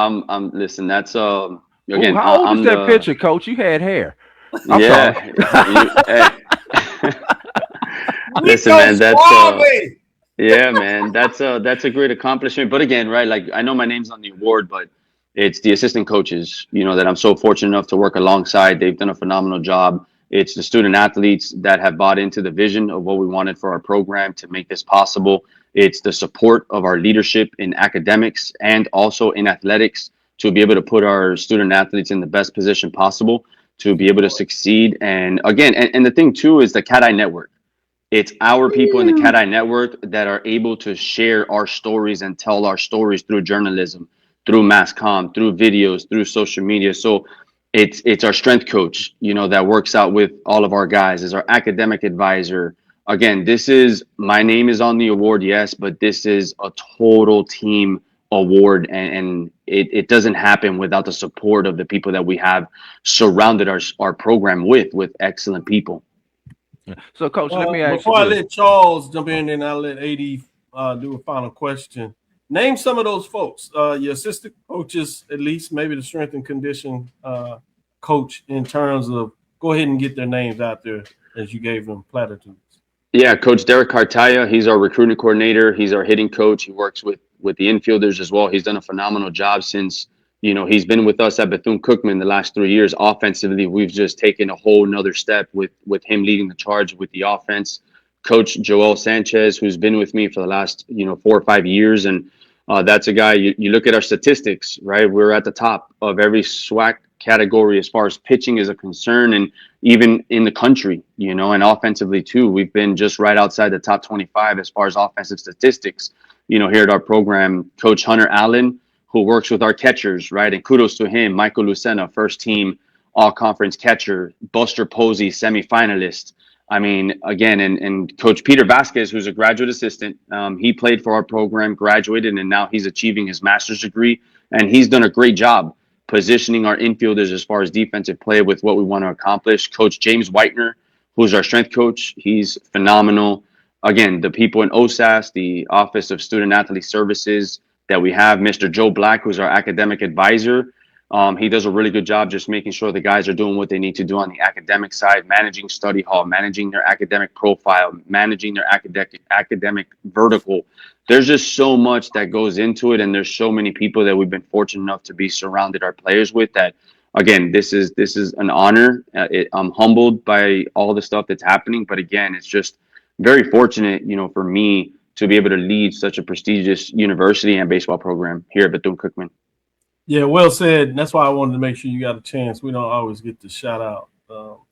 Listen, that's again. How old I'm is that picture, Coach? You had hair. Hey. Listen, man, that's a great accomplishment. But again, right, like I know my name's on the award, but it's the assistant coaches, that I'm so fortunate enough to work alongside. They've done a phenomenal job. It's the student athletes that have bought into the vision of what we wanted for our program to make this possible. It's the support of our leadership in academics and also in athletics to be able to put our student athletes in the best position possible to be able to succeed. And again, and the thing too is the Cat Eye Network. It's our people in the Cat Eye Network that are able to share our stories and tell our stories through journalism, through mass comm, through videos, through social media. So it's our strength coach, that works out with all of our guys, is our academic advisor. Again, my name is on the award, yes, but this is a total team award, and it doesn't happen without the support of the people that we have surrounded our program with excellent people. So, Coach, let me ask before you I let Charles jump in, and I'll let AD do a final question. Name some of those folks, your assistant coaches, at least maybe the strength and condition coach, in terms of go ahead and get their names out there as you gave them platitudes. Yeah, Coach Derek Cartaya, he's our recruiting coordinator. He's our hitting coach. He works with the infielders as well. He's done a phenomenal job since, he's been with us at Bethune-Cookman the last 3 years. Offensively, we've just taken a whole nother step with him leading the charge with the offense. Coach Joel Sanchez, who's been with me for the last, 4 or 5 years. And that's a guy, you look at our statistics, right? We're at the top of every SWAC category as far as pitching is a concern, and even in the country, and offensively too. We've been just right outside the top 25 as far as offensive statistics, here at our program. Coach Hunter Allen, who works with our catchers, right? And kudos to him. Michael Lucena, first team all-conference catcher. Buster Posey, semifinalist. I mean, again, and Coach Peter Vasquez, who's a graduate assistant, he played for our program, graduated, and now he's achieving his master's degree. And he's done a great job positioning our infielders as far as defensive play with what we want to accomplish. Coach James Whitener, who's our strength coach, he's phenomenal. Again, the people in OSAS, the Office of Student Athlete Services that we have, Mr. Joe Black, who's our academic advisor. He does a really good job just making sure the guys are doing what they need to do on the academic side, managing study hall, managing their academic profile, managing their academic vertical. There's just so much that goes into it, and there's so many people that we've been fortunate enough to be surrounded our players with that, again, this is an honor. I'm humbled by all the stuff that's happening, but again, it's just very fortunate, for me to be able to lead such a prestigious university and baseball program here at Bethune-Cookman. Yeah, well said. That's why I wanted to make sure you got a chance. We don't always get to shout out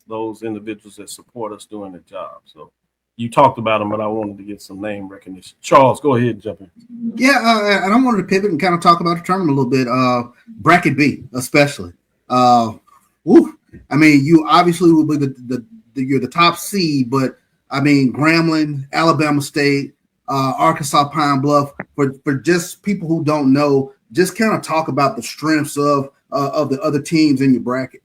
those individuals that support us doing the job. So you talked about them, but I wanted to get some name recognition. Charles, go ahead and jump in. Yeah, and I wanted to pivot and kind of talk about the tournament a little bit. Bracket B, especially. I mean, you obviously will be you're the top seed, but I mean, Grambling, Alabama State, Arkansas Pine Bluff. For just people who don't know, just kind of talk about the strengths of the other teams in your bracket.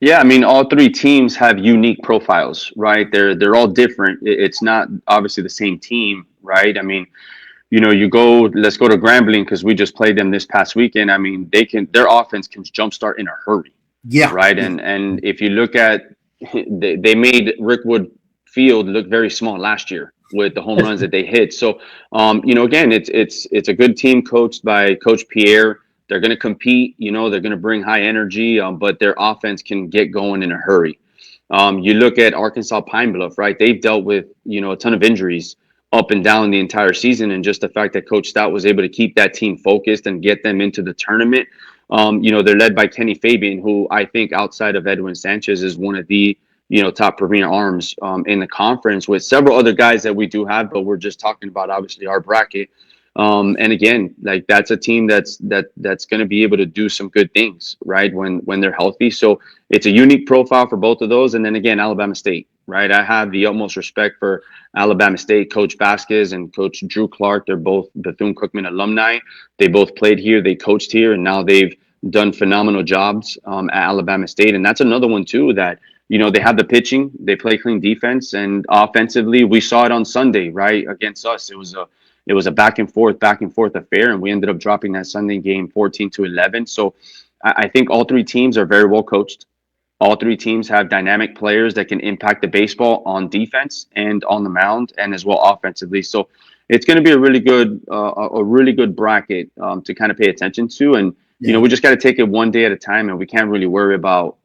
Yeah, I mean, all three teams have unique profiles, right? They're all different. It's not obviously the same team, right? I mean, let's go to Grambling because we just played them this past weekend. I mean, their offense can jumpstart in a hurry. Yeah. Right. And if you look at, they made Rickwood Field look very small last year with the home runs that they hit. So, again, it's a good team coached by Coach Pierre. They're going to compete, they're going to bring high energy, but their offense can get going in a hurry. You look at Arkansas Pine Bluff, right? They've dealt with, a ton of injuries up and down the entire season. And just the fact that Coach Stout was able to keep that team focused and get them into the tournament. They're led by Kenny Fabian, who I think outside of Edwin Sanchez is one of the, top premier arms in the conference, with several other guys that we do have, but we're just talking about obviously our bracket. And again, like that's a team that's going to be able to do some good things, right? When they're healthy. So it's a unique profile for both of those. And then again, Alabama State, right? I have the utmost respect for Alabama State, Coach Vasquez and Coach Drew Clark. They're both Bethune-Cookman alumni. They both played here, they coached here, and now they've done phenomenal jobs at Alabama State. And that's another one too that, they have the pitching, they play clean defense, and offensively, we saw it on Sunday, right? Against us. It was a back and forth affair, and we ended up dropping that Sunday game 14-11. So I think all three teams are very well coached. All three teams have dynamic players that can impact the baseball on defense and on the mound, and as well offensively. So it's going to be a really good bracket to kind of pay attention to. And we just got to take it one day at a time, and we can't really worry about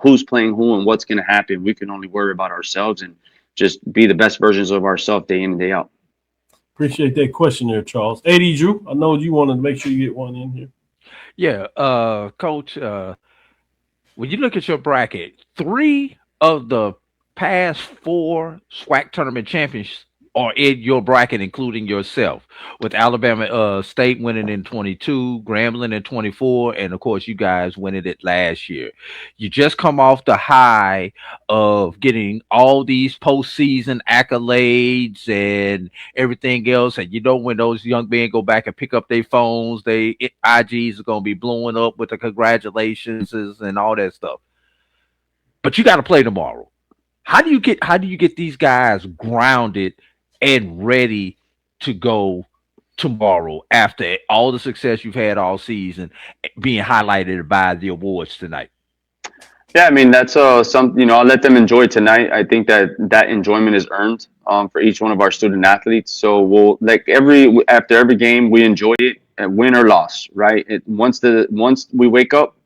who's playing who and what's going to happen. We can only worry about ourselves and just be the best versions of ourselves day in and day out. Appreciate that question there, Charles. AD Drew, I know you wanted to make sure you get one in here. Yeah, Coach, when you look at your bracket, 3 of the past 4 SWAC tournament champions are in your bracket, including yourself, with Alabama State winning in 22, Grambling in 24, and of course you guys winning it last year. You just come off the high of getting all these postseason accolades and everything else, and when those young men go back and pick up their phones, they IGs are going to be blowing up with the congratulations and all that stuff. But you got to play tomorrow. How do you get these guys grounded and ready to go tomorrow after all the success you've had all season being highlighted by the awards tonight? Yeah, I mean, that's something, I'll let them enjoy tonight. I think that enjoyment is earned for each one of our student athletes. So we'll after every game, we enjoy it, and win or loss, right? Once we wake up,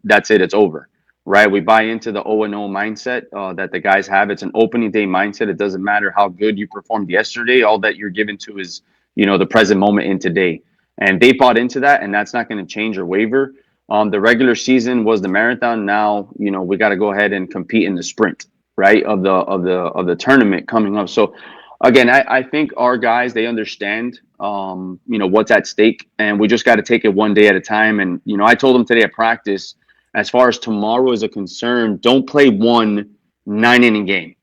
that's it. It's over. Right, we buy into the 0-0 mindset that the guys have. It's an opening day mindset. It doesn't matter how good you performed yesterday. All that you're given to is, the present moment in today. And they bought into that, and that's not going to change or waver. The regular season was the marathon. Now, we got to go ahead and compete in the sprint, right, of the tournament coming up. So, again, I think our guys, they understand, what's at stake, and we just got to take it one day at a time. And I told them today at practice, as far as tomorrow is a concern, don't play 1 9-inning game,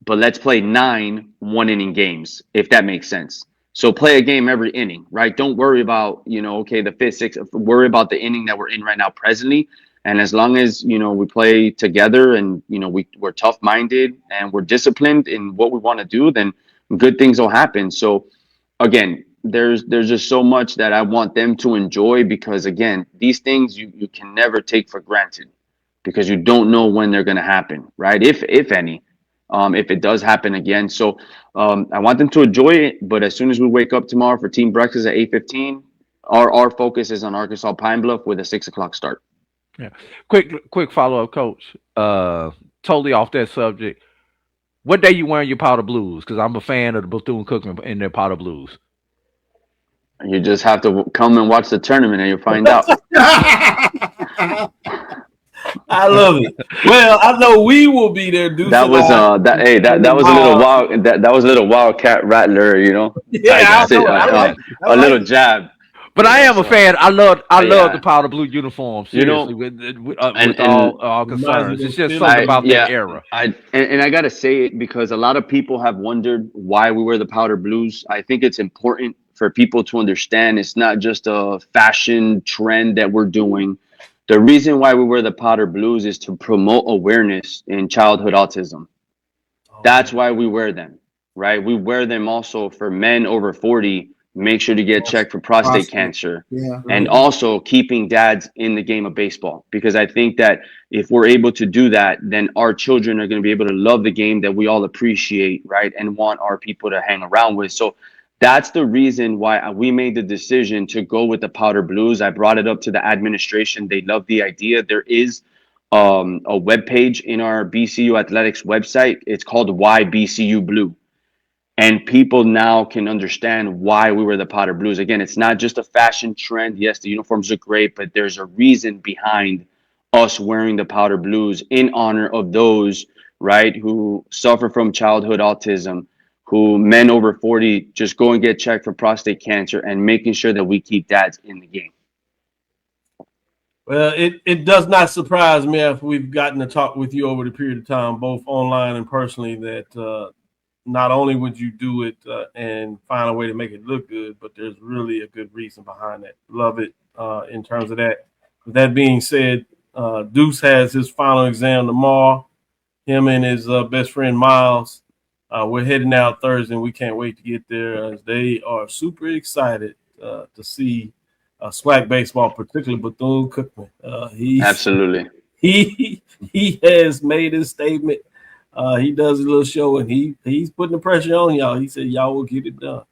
but let's play 9 1-inning games, if that makes sense. So play a game every inning, right? Don't worry about, the 5th, 6th, worry about the inning that we're in right now presently. And as long as, we play together and, we're tough-minded and we're disciplined in what we want to do, then good things will happen. So again, there's just so much that I want them to enjoy, because again, these things you can never take for granted, because you don't know when they're going to happen, right? If any, if it does happen again. So I want them to enjoy it. But as soon as we wake up tomorrow for team breakfast at 8:15, our focus is on Arkansas Pine Bluff with a 6 o'clock start. Yeah. Quick follow-up, Coach. Totally off that subject. What day you wearing your powder blues? Because I'm a fan of the Bethune-Cookman in their powder blues. You just have to come and watch the tournament and you'll find out. I love it. Well, I know we will be there. That was a little wild. That was a little wildcat rattler, Yeah, a little jab. But I am a fan. I love yeah. the powder blue uniform. You know, Seriously, with and all concerns. It's just something about that era. And I gotta say it because a lot of people have wondered why we wear the powder blues. I think it's important for people to understand it's not just a fashion trend that we're doing. The reason why we wear the powder blues is to promote awareness in childhood autism. That's why we wear them, right? We wear them also for men over 40. Make sure to get checked for prostate cancer. Yeah. And also keeping dads in the game of baseball. Because I think that if we're able to do that, then our children are going to be able to love the game that we all appreciate, right? And want our people to hang around with. So that's the reason why we made the decision to go with the powder blues. I brought it up to the administration. They love the idea. There is a web page in our BCU athletics website. It's called Why BCU Blue. And people now can understand why we wear the powder blues. Again, it's not just a fashion trend. Yes, the uniforms look great, but there's a reason behind us wearing the powder blues in honor of those, right, who suffer from childhood autism, who men over 40 just go and get checked for prostate cancer, and making sure that we keep dads in the game. Well, it does not surprise me if we've gotten to talk with you over the period of time, both online and personally, that not only would you do it and find a way to make it look good, but there's really a good reason behind that. Love it in terms of that. With that being said, Deuce has his final exam tomorrow. Him and his best friend, Miles, we're heading out Thursday, and we can't wait to get there as they are super excited to see SWAC baseball, particularly Bethune-Cookman. Absolutely. He has made his statement. He does a little show, and he's putting the pressure on y'all. He said y'all will get it done.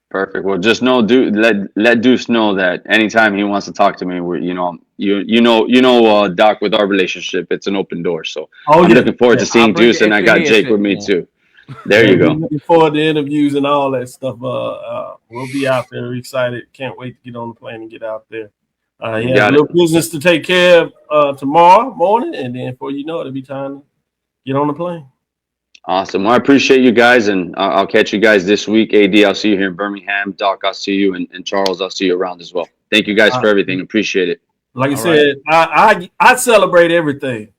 Perfect. Well, just know, let Deuce know that anytime he wants to talk to me, Doc, with our relationship, it's an open door. So I'm looking forward to seeing Deuce, and I got Jake with me too. There you go. Looking forward to interviews and all that stuff. We'll be out there. We're excited. Can't wait to get on the plane and get out there. He has a little business to take care of tomorrow morning, and then before you know it, it'll be time to get on the plane. Awesome. Well, I appreciate you guys, and I'll catch you guys this week. AD, I'll see you here in Birmingham. Doc, I'll see you, and Charles, I'll see you around as well. Thank you guys for everything. Appreciate it. Like I said, I celebrate everything,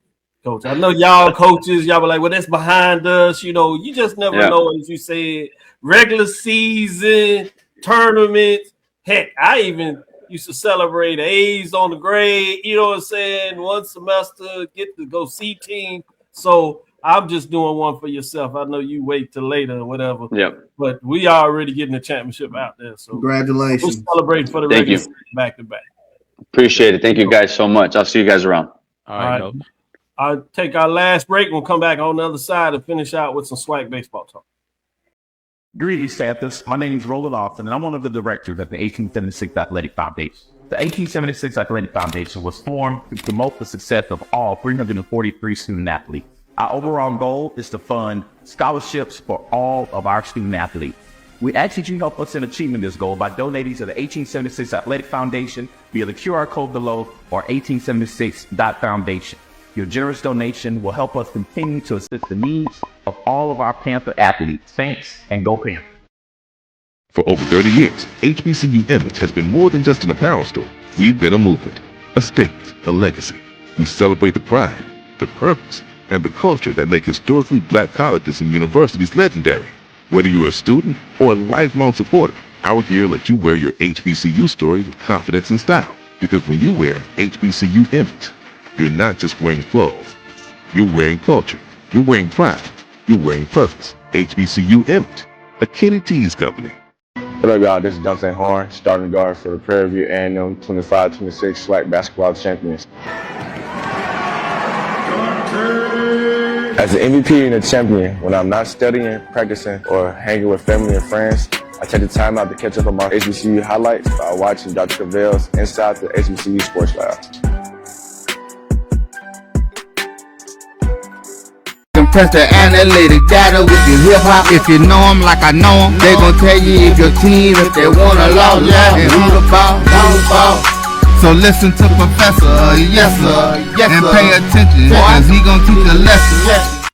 Coach. I know y'all coaches, y'all be like, well, that's behind us. You know, you just never know, as you said, regular season, tournaments. Heck, I even used to celebrate A's on the grade, you know what I'm saying? One semester, get to go see team. So I'm just doing one for yourself. I know you wait till later or whatever. Yep. But we are already getting the championship out there. So congratulations. We'll celebrate for the regular season back to back. Appreciate it. Thank you guys so much. I'll see you guys around. All right. I'll take our last break. We'll come back on the other side and finish out with some SWAC baseball talk. Greetings, Santos. My name is Roland Austin, and I'm one of the directors at the 1876 Athletic Foundation. The 1876 Athletic Foundation was formed to promote the success of all 343 student athletes. Our overall goal is to fund scholarships for all of our student athletes. We ask that you help us in achieving this goal by donating to the 1876 Athletic Foundation via the QR code below or 1876.foundation. Your generous donation will help us continue to assist the needs of all of our Panther athletes. Thanks, and go Panther. For over 30 years, HBCU Image has been more than just an apparel store. We've been a movement, a statement, a legacy. We celebrate the pride, the purpose, and the culture that make historically black colleges and universities legendary. Whether you're a student or a lifelong supporter, our gear lets you wear your HBCU story with confidence and style. Because when you wear HBCU Image, you're not just wearing clothes. You're wearing culture. You're wearing pride. You're wearing purpose. HBCU Image, a Kenny T's company. What up, y'all? This is Dante Horn, starting guard for the Prairie View A&M 25-26 SWAC Basketball Champions. As an MVP and a champion, when I'm not studying, practicing, or hanging with family and friends, I take the time out to catch up on my HBCU highlights by watching Dr. Cavil's Inside the HBCU Sports Lab. Compress the analytic data with your hip hop. If you know them like I know them, they gon' tell you if your team, if they wanna lose, and who the ball. So listen to Professor, yes sir, and pay attention, cause he gon' teach a lesson.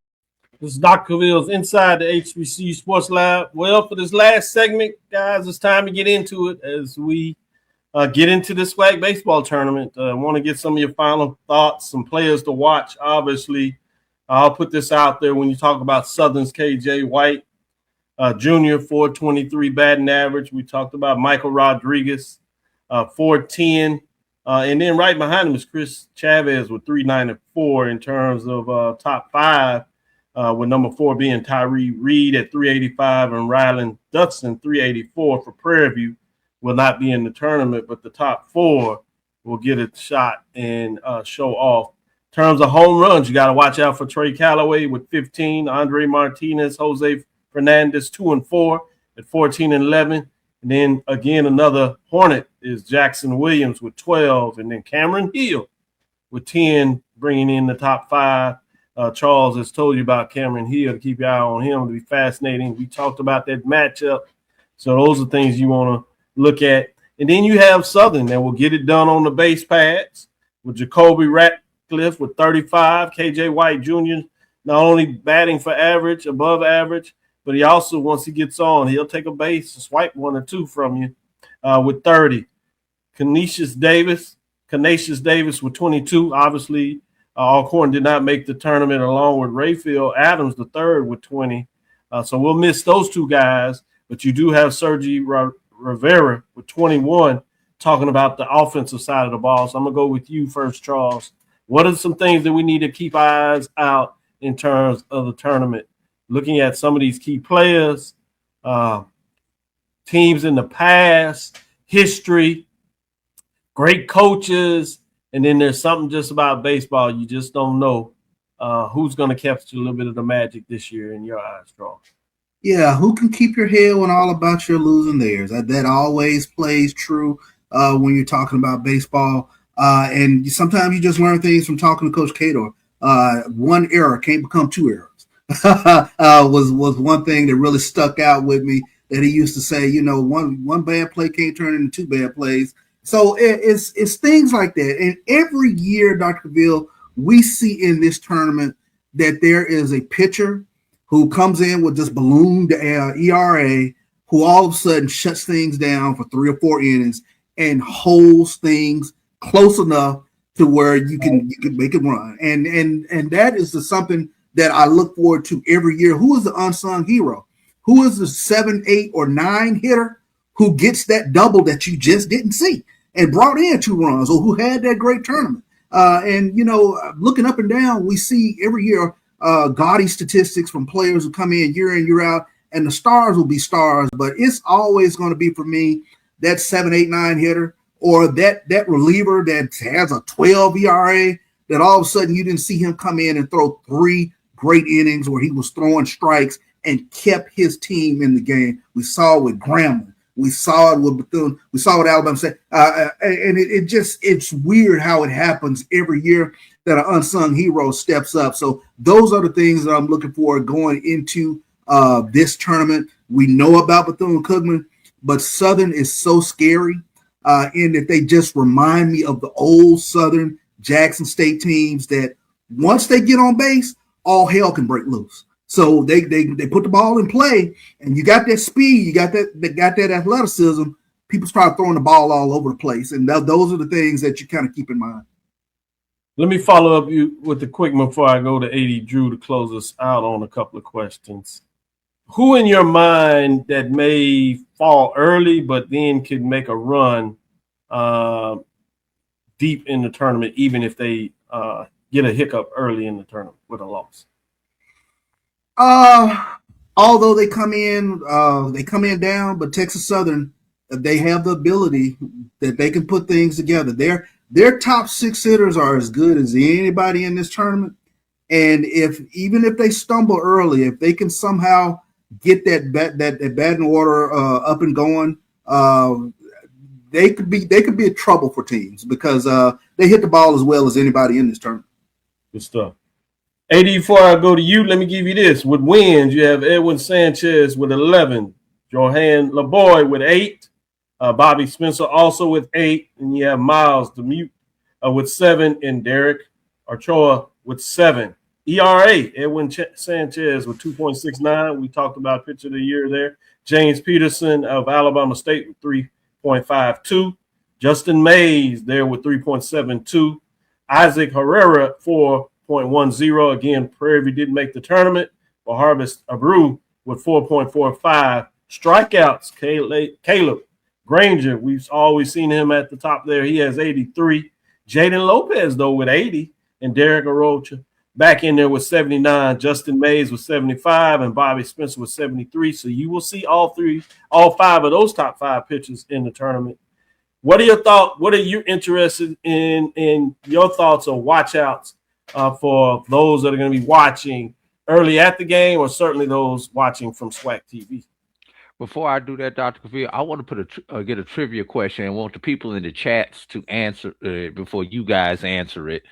This is Dr. Cavil's Inside the HBCU Sports Lab. Well, for this last segment, guys, it's time to get into it as we get into the SWAC baseball tournament. I want to get some of your final thoughts, some players to watch. Obviously, I'll put this out there when you talk about Southern's KJ White, Jr., 423 batting average. We talked about Michael Rodriguez, 410. And then right behind him is Chris Chavez with 394 in terms of top five, with number 4 being Tyree Reed at 385 and Rylan Dutson 384 for Prairie View. Will not be in the tournament, but the top 4 will get a shot and show off. In terms of home runs, you got to watch out for Trey Callaway with 15, Andre Martinez, Jose Fernandez 2 and 4 at 14 and 11. And then again, another Hornet is Jackson Williams with 12, and then Cameron Hill with 10, bringing in the top 5. Charles has told you about Cameron Hill to keep your eye on him. It'll be fascinating. We talked about that matchup. So those are things you want to look at. And then you have Southern that will get it done on the base pads with Jacoby Ratcliffe with 35, KJ White Jr. not only batting for average, above average, but he also, once he gets on, he'll take a base and swipe 1 or 2 from you with 30. Canisius Davis with 22. Obviously, Alcorn did not make the tournament, along with Rayfield Adams III with 20. So we'll miss those 2 guys, but you do have Sergi Rivera with 21, talking about the offensive side of the ball. So I'm going to go with you first, Charles. What are some things that we need to keep our eyes out in terms of the tournament? Looking at some of these key players, teams in the past, history, great coaches, and then there's something just about baseball. You just don't know who's going to capture a little bit of the magic this year in your eyes, Charles. Yeah, who can keep your head when all about you're losing theirs? That always plays true when you're talking about baseball. And sometimes you just learn things from talking to Coach Cador. One error can't become 2 errors. was one thing that really stuck out with me, that he used to say, one bad play can't turn into 2 bad plays. So it's things like that. And every year, Dr. Cavil, we see in this tournament that there is a pitcher who comes in with this ballooned ERA, who all of a sudden shuts things down for 3 or 4 innings and holds things close enough to where you can make it run. And that is something that I look forward to every year. Who is the unsung hero? Who is the 7, 8, or 9 hitter who gets that double that you just didn't see and brought in 2 runs, or who had that great tournament? Looking up and down, we see every year gaudy statistics from players who come in year out, and the stars will be stars, but it's always going to be, for me, that 7, 8, 9 hitter, or that reliever that has a 12 ERA that all of a sudden you didn't see him come in and throw 3 great innings where he was throwing strikes and kept his team in the game. We saw it with Grambling. We saw it with Bethune. We saw what Alabama said. And it's weird how it happens every year that an unsung hero steps up. So those are the things that I'm looking for going into this tournament. We know about Bethune-Cookman, but Southern is so scary in that they just remind me of the old Southern Jackson State teams that once they get on base, all hell can break loose. So they put the ball in play, and you got that speed, you got that athleticism. People start throwing the ball all over the place, and those are the things that you kind of keep in mind. Let me follow up you with the quick one before I go to 80 Drew to close us out on a couple of questions. Who in your mind that may fall early but then could make a run deep in the tournament, even if they get a hiccup early in the tournament with a loss? Although they come in down, but Texas Southern, they have the ability that they can put things together. Their top 6 hitters are as good as anybody in this tournament. And even if they stumble early, if they can somehow get that batting order up and going, they could be a trouble for teams because they hit the ball as well as anybody in this tournament. Good stuff. 80, before I go to you, let me give you this. With wins, you have Edwin Sanchez with 11, Johan LeBoy with 8, Bobby Spencer also with 8, and you have Miles Demute with 7, and Derek Ochoa with 7. ERA, Edwin Sanchez with 2.69. We talked about pitcher of the year there. James Peterson of Alabama State with 3.52. Justin Mays there with 3.72. Isaac Herrera 4.10. Again, Prairie View didn't make the tournament. For Harvest Abreu with 4.45. Strikeouts, Caleb Granger. We've always seen him at the top there. He has 83. Jaden Lopez, though, with 80. And Derek Arocha back in there with 79. Justin Mays with 75. And Bobby Spencer with 73. So you will see all five of those top five pitchers in the tournament. What are your thoughts? What are you interested in your thoughts or watch outs for those that are going to be watching early at the game, or certainly those watching from SWAC TV? Before I do that, Dr. Cavil, I want to get a trivia question and want the people in the chats to answer before you guys answer it,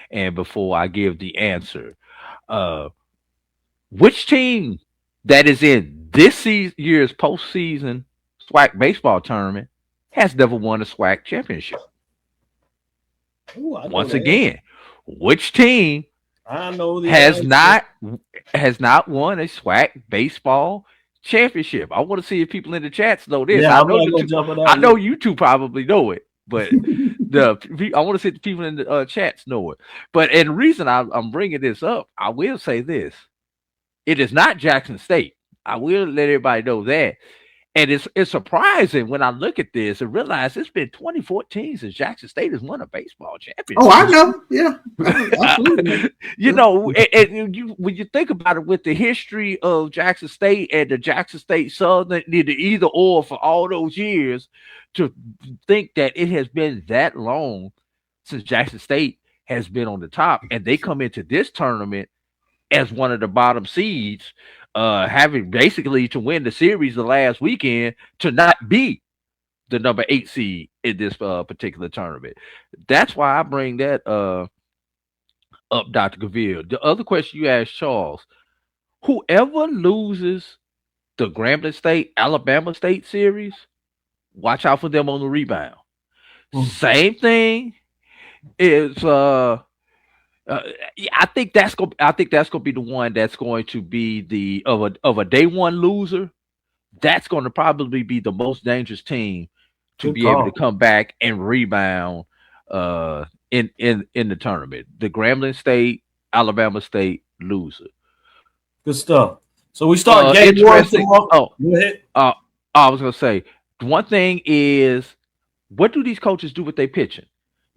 and before I give the answer. Which team that is in this year's postseason SWAC baseball tournament has never won a SWAC championship? Once again, which team has not won a SWAC baseball championship? I want to see if people in the chats know this. Yeah, I know you two probably know it, but I want to see if the people in the chats know it. But and the reason I'm bringing this up, I will say this: it is not Jackson State. I will let everybody know that. And it's surprising when I look at this and realize it's been 2014 since Jackson State has won a baseball championship. Oh, I know. Yeah, absolutely. You know, and when you think about it, with the history of Jackson State and the Jackson State Southern, either or for all those years, to think that it has been that long since Jackson State has been on the top, and they come into this tournament as one of the bottom seeds, having basically to win the series the last weekend to not be the number 8 seed in this particular tournament. That's why I bring that up, Dr. Cavil. The other question you asked Charles, whoever loses the Grambling State, Alabama State series, watch out for them on the rebound. Same thing is I think that's gonna be the one that's going to be the of a day one loser. That's going to probably be the most dangerous team to be able to come back and rebound in the tournament. The Grambling State, Alabama State loser. Good stuff. So we start game one tomorrow. Go ahead. I was gonna say one thing is, what do these coaches do with their pitching?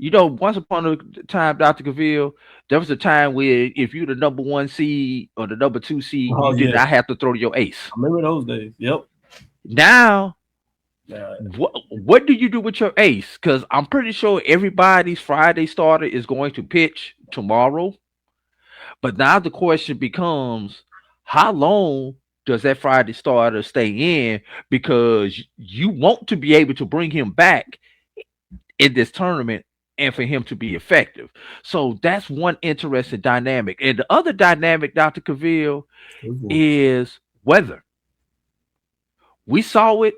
You know, once upon a time, Dr. Cavil, there was a time where if you're the number 1 seed or the number 2 seed, you did not have to throw your ace. I remember those days. Yep. Now, what do you do with your ace? Because I'm pretty sure everybody's Friday starter is going to pitch tomorrow. But now the question becomes, how long does that Friday starter stay in? Because you want to be able to bring him back in this tournament and for him to be effective. So that's one interesting dynamic. And the other dynamic, Dr. Cavil, is weather. We saw it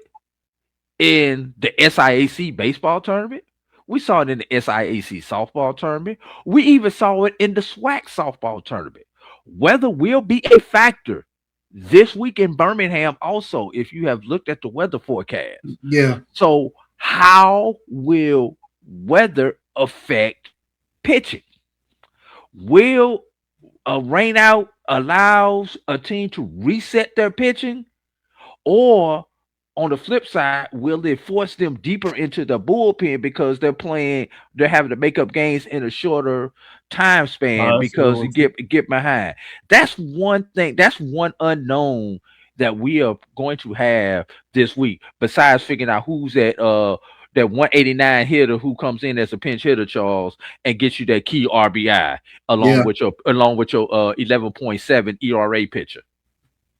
in the SIAC baseball tournament. We saw it in the SIAC softball tournament. We even saw it in the SWAC softball tournament. Weather will be a factor this week in Birmingham also, if you have looked at the weather forecast. Yeah. So how will weather affect pitching? Will a rain out allows a team to reset their pitching, or on the flip side, will it force them deeper into the bullpen because they're having to make up games in a shorter time span because you get behind? That's one thing. That's one unknown that we are going to have this week, besides figuring out who's that 189 hitter who comes in as a pinch hitter, Charles, and gets you that key RBI along with your 11.7 ERA pitcher.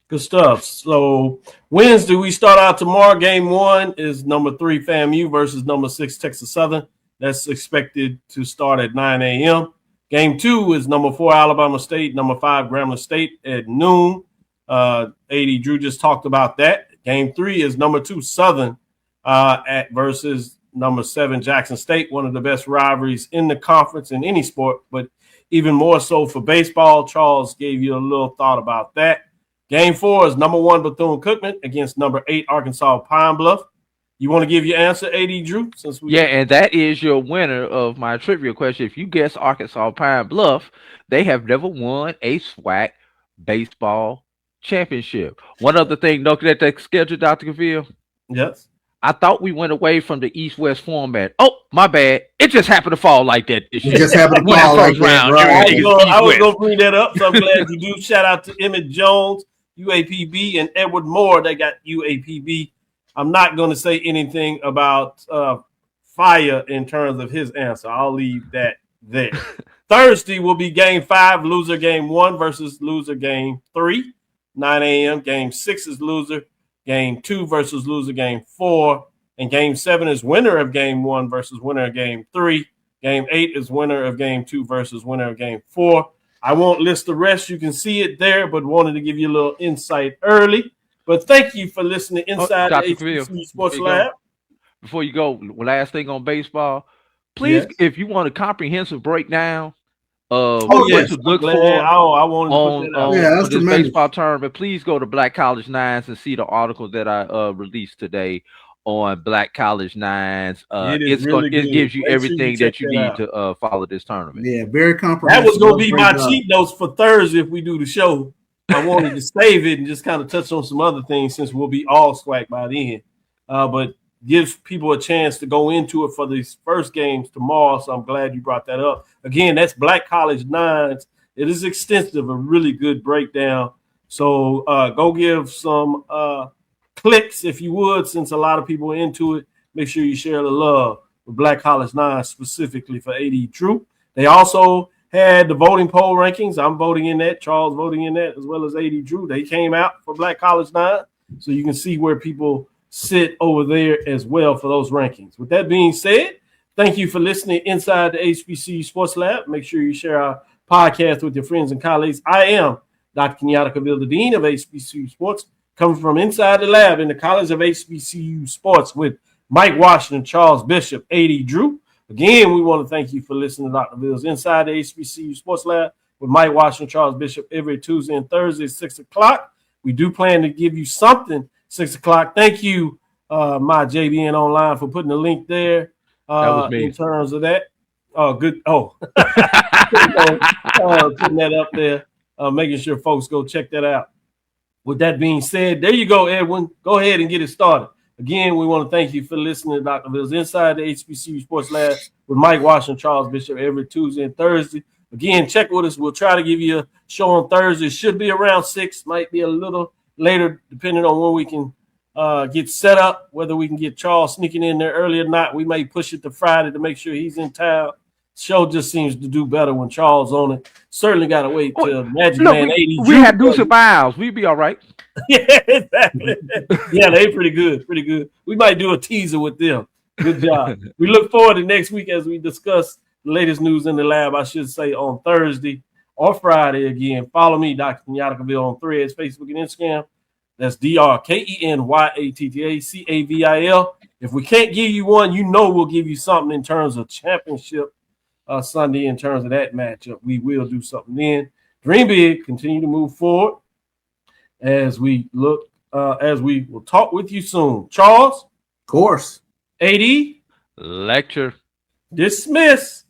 Good stuff. So Wednesday, we start out tomorrow. Game 1 is number 3 FAMU versus number 6 Texas Southern. That's expected to start at 9 a.m. Game 2 is number 4 Alabama State, number 5 Grambling State at noon. AD Drew just talked about that. Game 3 is number 2 Southern versus number 7 Jackson State, one of the best rivalries in the conference in any sport, but even more so for baseball. Charles gave you a little thought about that. Game 4 is number 1 Bethune-Cookman against number 8 Arkansas Pine Bluff. You want to give your answer, AD Drew? Yeah, and that is your winner of my trivia question. If you guess Arkansas Pine Bluff, they have never won a SWAC baseball championship. One other thing, looking at the schedule, Dr. Cavil. Yes. I thought we went away from the East-West format. Oh, my bad. It just happened to fall like that this year. It just happened to fall like that, right? I was going to bring that up, so I'm glad you do. Shout out to Emmett Jones, UAPB, and Edward Moore. They got UAPB. I'm not going to say anything about Fire in terms of his answer. I'll leave that there. Thursday will be Game 5, loser Game 1 versus loser Game 3. 9 a.m. Game 6 is loser Game 2 versus loser Game 4. And Game 7 is winner of Game 1 versus winner of Game 3. Game 8 is winner of Game 2 versus winner of Game 4. I won't list the rest. You can see it there, but wanted to give you a little insight early. But thank you for listening inside the HBCU Sports Lab. Before you go, last thing on baseball, please, if you want a comprehensive breakdown of what to look for on this baseball tournament, please go to Black College Nines and see the article that I released today on Black College Nines. It gives you everything that you need to follow this tournament. Yeah, very comprehensive. That was going to be my cheat notes for Thursday if we do the show. I wanted to save it and just kind of touch on some other things since we'll be all SWAC by then. But gives people a chance to go into it for these first games tomorrow. So I'm glad you brought that up. Again, that's Black College Nines. It is extensive, a really good breakdown. So go give some clicks if you would, since a lot of people are into it. Make sure you share the love with Black College Nines specifically for AD Drew. They also had the voting poll rankings. I'm voting in that. Charles voting in that, as well as AD Drew. They came out for Black College Nine, so you can see where people sit over there as well for those rankings. With that being said, thank you for listening inside the HBCU Sports Lab. Make sure you share our podcast with your friends and colleagues. I am Dr. Kenyatta, the Dean of HBCU Sports, coming from inside the lab in the College of HBCU Sports with Mike Washington, Charles Bishop, AD Drew. Again, we want to thank you for listening to Dr. Bill's Inside the HBCU Sports Lab with Mike Washington, Charles Bishop every Tuesday and Thursday at 6 o'clock. We do plan to give you something 6 o'clock. Thank you, my JBN Online, for putting the link there in terms of that. Oh, good. Oh, putting that up there, making sure folks go check that out. With that being said, there you go, Edwin. Go ahead and get it started. Again, we want to thank you for listening to Dr. Bill's Inside the HBCU Sports Lab with Mike Washington, Charles Bishop every Tuesday and Thursday. Again, check with us. We'll try to give you a show on Thursday. Should be around 6, might be a little later, depending on when we can get set up, whether we can get Charles sneaking in there early or not. We may push it to Friday to make sure he's in town. Show just seems to do better when Charles on it. Certainly got to wait till Magic Man 80. We had to do some miles. We'd be all right. Yeah, exactly. Yeah, they pretty good. Pretty good. We might do a teaser with them. Good job. We look forward to next week as we discuss the latest news in the lab, I should say, on Thursday or Friday again. Follow me, Dr. Kenyatta, on Threads, Facebook, and Instagram. That's DrKenyattaCavil. If we can't give you one, you know we'll give you something in terms of championship Sunday in terms of that matchup. We will do something then. Dream big, continue to move forward as we look, as we will talk with you soon. Charles? Of course. AD? Lecture. Dismiss.